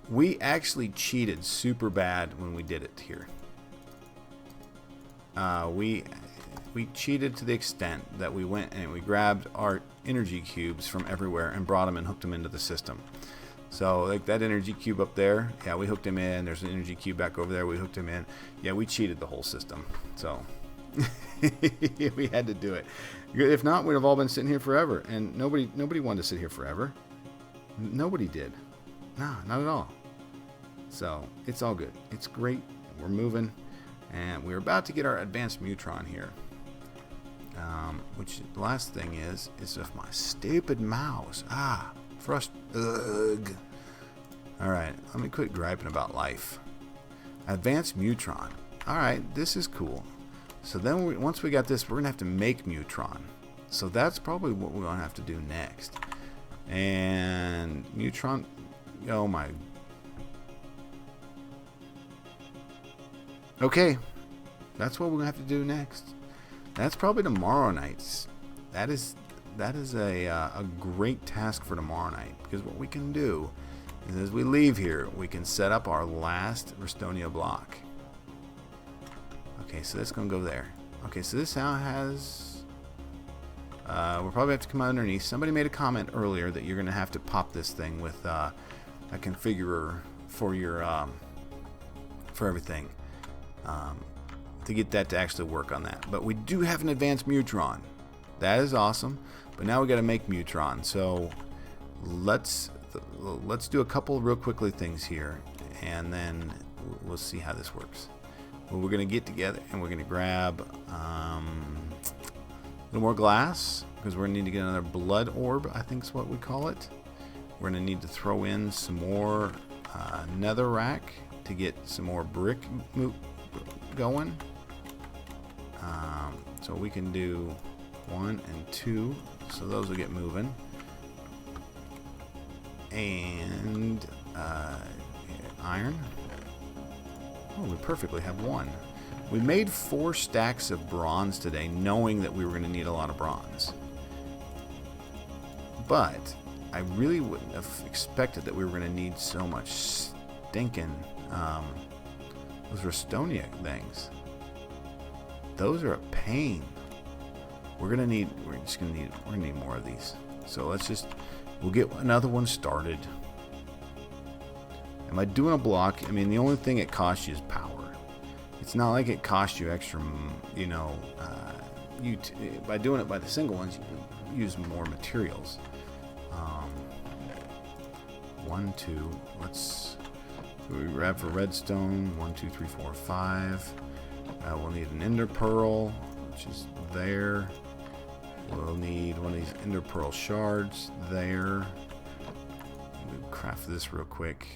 We actually cheated super bad when we did it here. We cheated to the extent that we went and we grabbed our energy cubes from everywhere and brought them and hooked them into the system. So like that energy cube up there, yeah, we hooked him in. There's an energy cube back over there. We hooked him in. Yeah, we cheated the whole system. So we had to do it. If not, we'd have all been sitting here forever. And nobody wanted to sit here forever. Nobody did. Nah, not at all. So it's all good. It's great. We're moving. And we're about to get our advanced Mutron here. Which the last thing is if my stupid mouse. Ugh. Alright, let me quit griping about life. Advanced Mutron. Alright, this is cool. So then once we got this, we're going to have to make Mutron. So that's probably what we're going to have to do next. And Mutron... Oh my... Okay. That's what we're going to have to do next. That's probably tomorrow night. That is a great task for tomorrow night, because what we can do is as we leave here, we can set up our last Restonia block. Okay, so that's going to go there. Okay, so this now has... we'll probably have to come out underneath. Somebody made a comment earlier that you're going to have to pop this thing with a configurer for your for everything. To get that to actually work on that. But we do have an advanced Mutron. That is awesome. But now we got to make Mutron. So let's do a couple real quickly things here, and then we'll see how this works. Well, we're going to get together and we're going to grab a little more glass, because we're going to need to get another blood orb, I think is what we call it. We're going to need to throw in some more netherrack to get some more brick going. So we can do 1 and 2, so those will get moving. And iron. Oh, we perfectly have 1. We made 4 stacks of bronze today, knowing that we were going to need a lot of bronze. But I really wouldn't have expected that we were going to need so much stinking those Restonia things. Those are a pain. We're gonna need more of these. So we'll get another one started. Am I doing a block? I mean, the only thing it costs you is power. it's not like it costs you extra, by doing it by the single ones, you use more materials. 1, 2, we grab for redstone, 1, 2, 3, 4, 5. We'll need an ender pearl, which is there. We'll need one of these ender pearl shards there. We'll craft this real quick.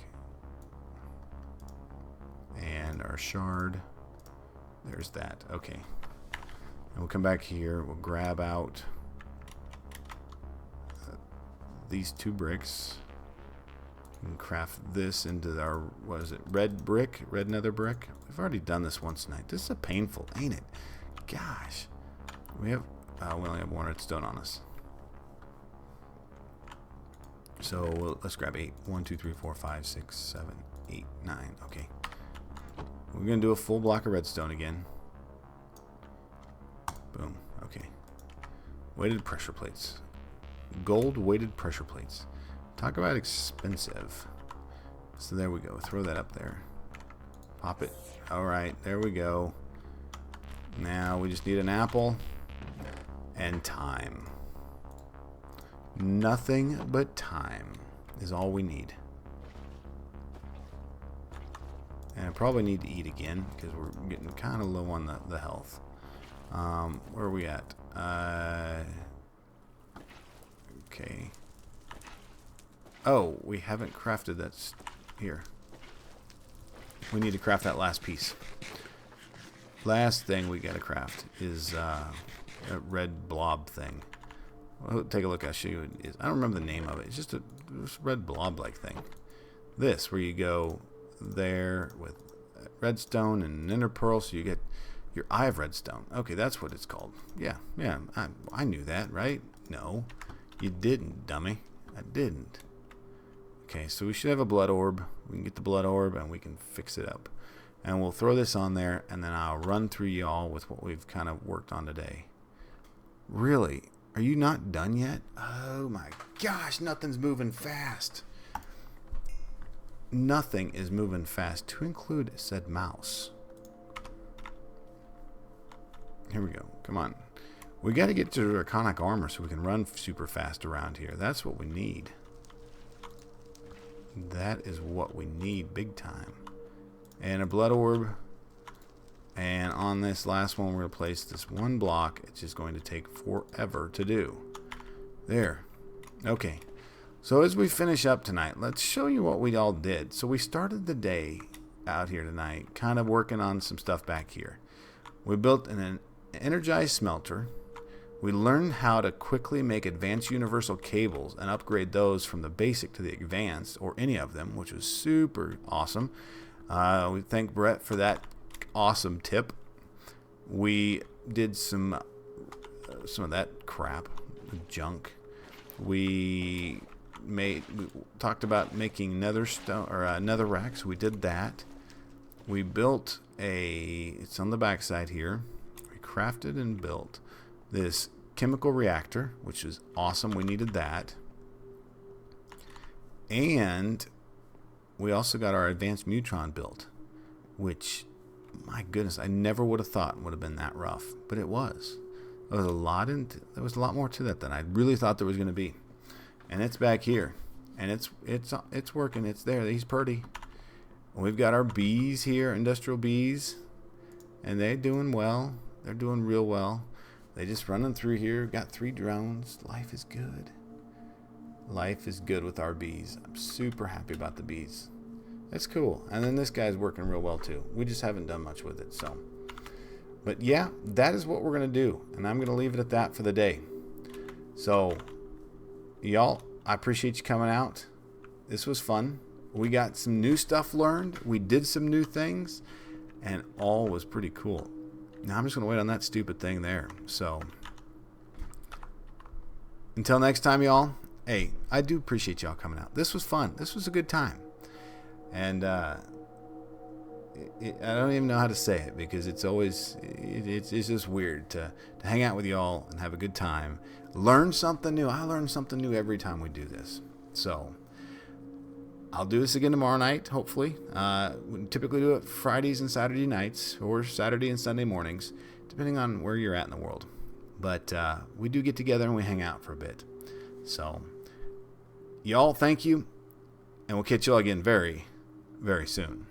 And our shard. There's that. Okay. And we'll come back here. We'll grab out these 2 bricks. And craft this into our, what is it, red nether brick. We've already done this once tonight. This is painful, ain't it? Gosh. We only have 1 redstone on us. So let's grab 8. 1, 2, 3, 4, 5, 6, 7, 8, 9. Okay. We're going to do a full block of redstone again. Boom. Okay. Weighted pressure plates. Gold weighted pressure plates. Talk about expensive. So there we go. Throw that up there. Pop it. Alright, there we go. Now we just need an apple and time. Nothing but time is all we need. And I probably need to eat again because we're getting kind of low on the health. Where are we at? Okay. Oh, we haven't crafted that here. We need to craft that last piece. Last thing we gotta craft is a red blob thing. Well, take a look. I'll show you what it is. I don't remember the name of it. It's just a red blob-like thing. This, where you go there with redstone and an ender pearl, so you get your eye of redstone. Okay, that's what it's called. Yeah, I knew that, right? No, you didn't, dummy. I didn't. Okay, so we should have a blood orb. We can get the blood orb and we can fix it up. And we'll throw this on there, and then I'll run through y'all with what we've kind of worked on today. Really? Are you not done yet? Oh my gosh, nothing's moving fast. Nothing is moving fast, to include said mouse. Here we go. Come on. We got to get to draconic armor so we can run super fast around here. That's what we need. That is what we need big time. And a blood orb. And on this last one, we're going to place this 1 block. It's just going to take forever to do. There. Okay. So as we finish up tonight, let's show you what we all did. So we started the day out here tonight, kind of working on some stuff back here. We built an energized smelter. We learned how to quickly make advanced universal cables and upgrade those from the basic to the advanced, or any of them, which was super awesome. We thank Brett for that awesome tip. We did some of that crap, junk. We talked about making nether stone or nether racks. We did that. We built it's on the back side here. We crafted and built this chemical reactor, which is awesome. We needed that. And we also got our advanced neutron built, which, my goodness, I never would have thought would have been that rough, but it was. There was a lot more to that than I really thought there was going to be. And it's back here, and it's working. It's there. He's pretty. We've got our bees here, industrial bees, and they're doing well. They're doing real well. They just running through here. Got 3 drones. Life is good. Life is good with our bees. I'm super happy about the bees. That's cool. And then this guy's working real well too. We just haven't done much with it. So, but yeah, that is what we're going to do. And I'm going to leave it at that for the day. So, y'all, I appreciate you coming out. This was fun. We got some new stuff learned. We did some new things. And all was pretty cool. Now I'm just going to wait on that stupid thing there. So, until next time, y'all. Hey, I do appreciate y'all coming out. This was fun. This was a good time. And I don't even know how to say it, because it's always, it's just weird to hang out with y'all and have a good time. Learn something new. I learn something new every time we do this. So, I'll do this again tomorrow night, hopefully. We typically do it Fridays and Saturday nights, or Saturday and Sunday mornings, depending on where you're at in the world. But we do get together and we hang out for a bit. So, y'all, thank you. And we'll catch y'all again very, very soon.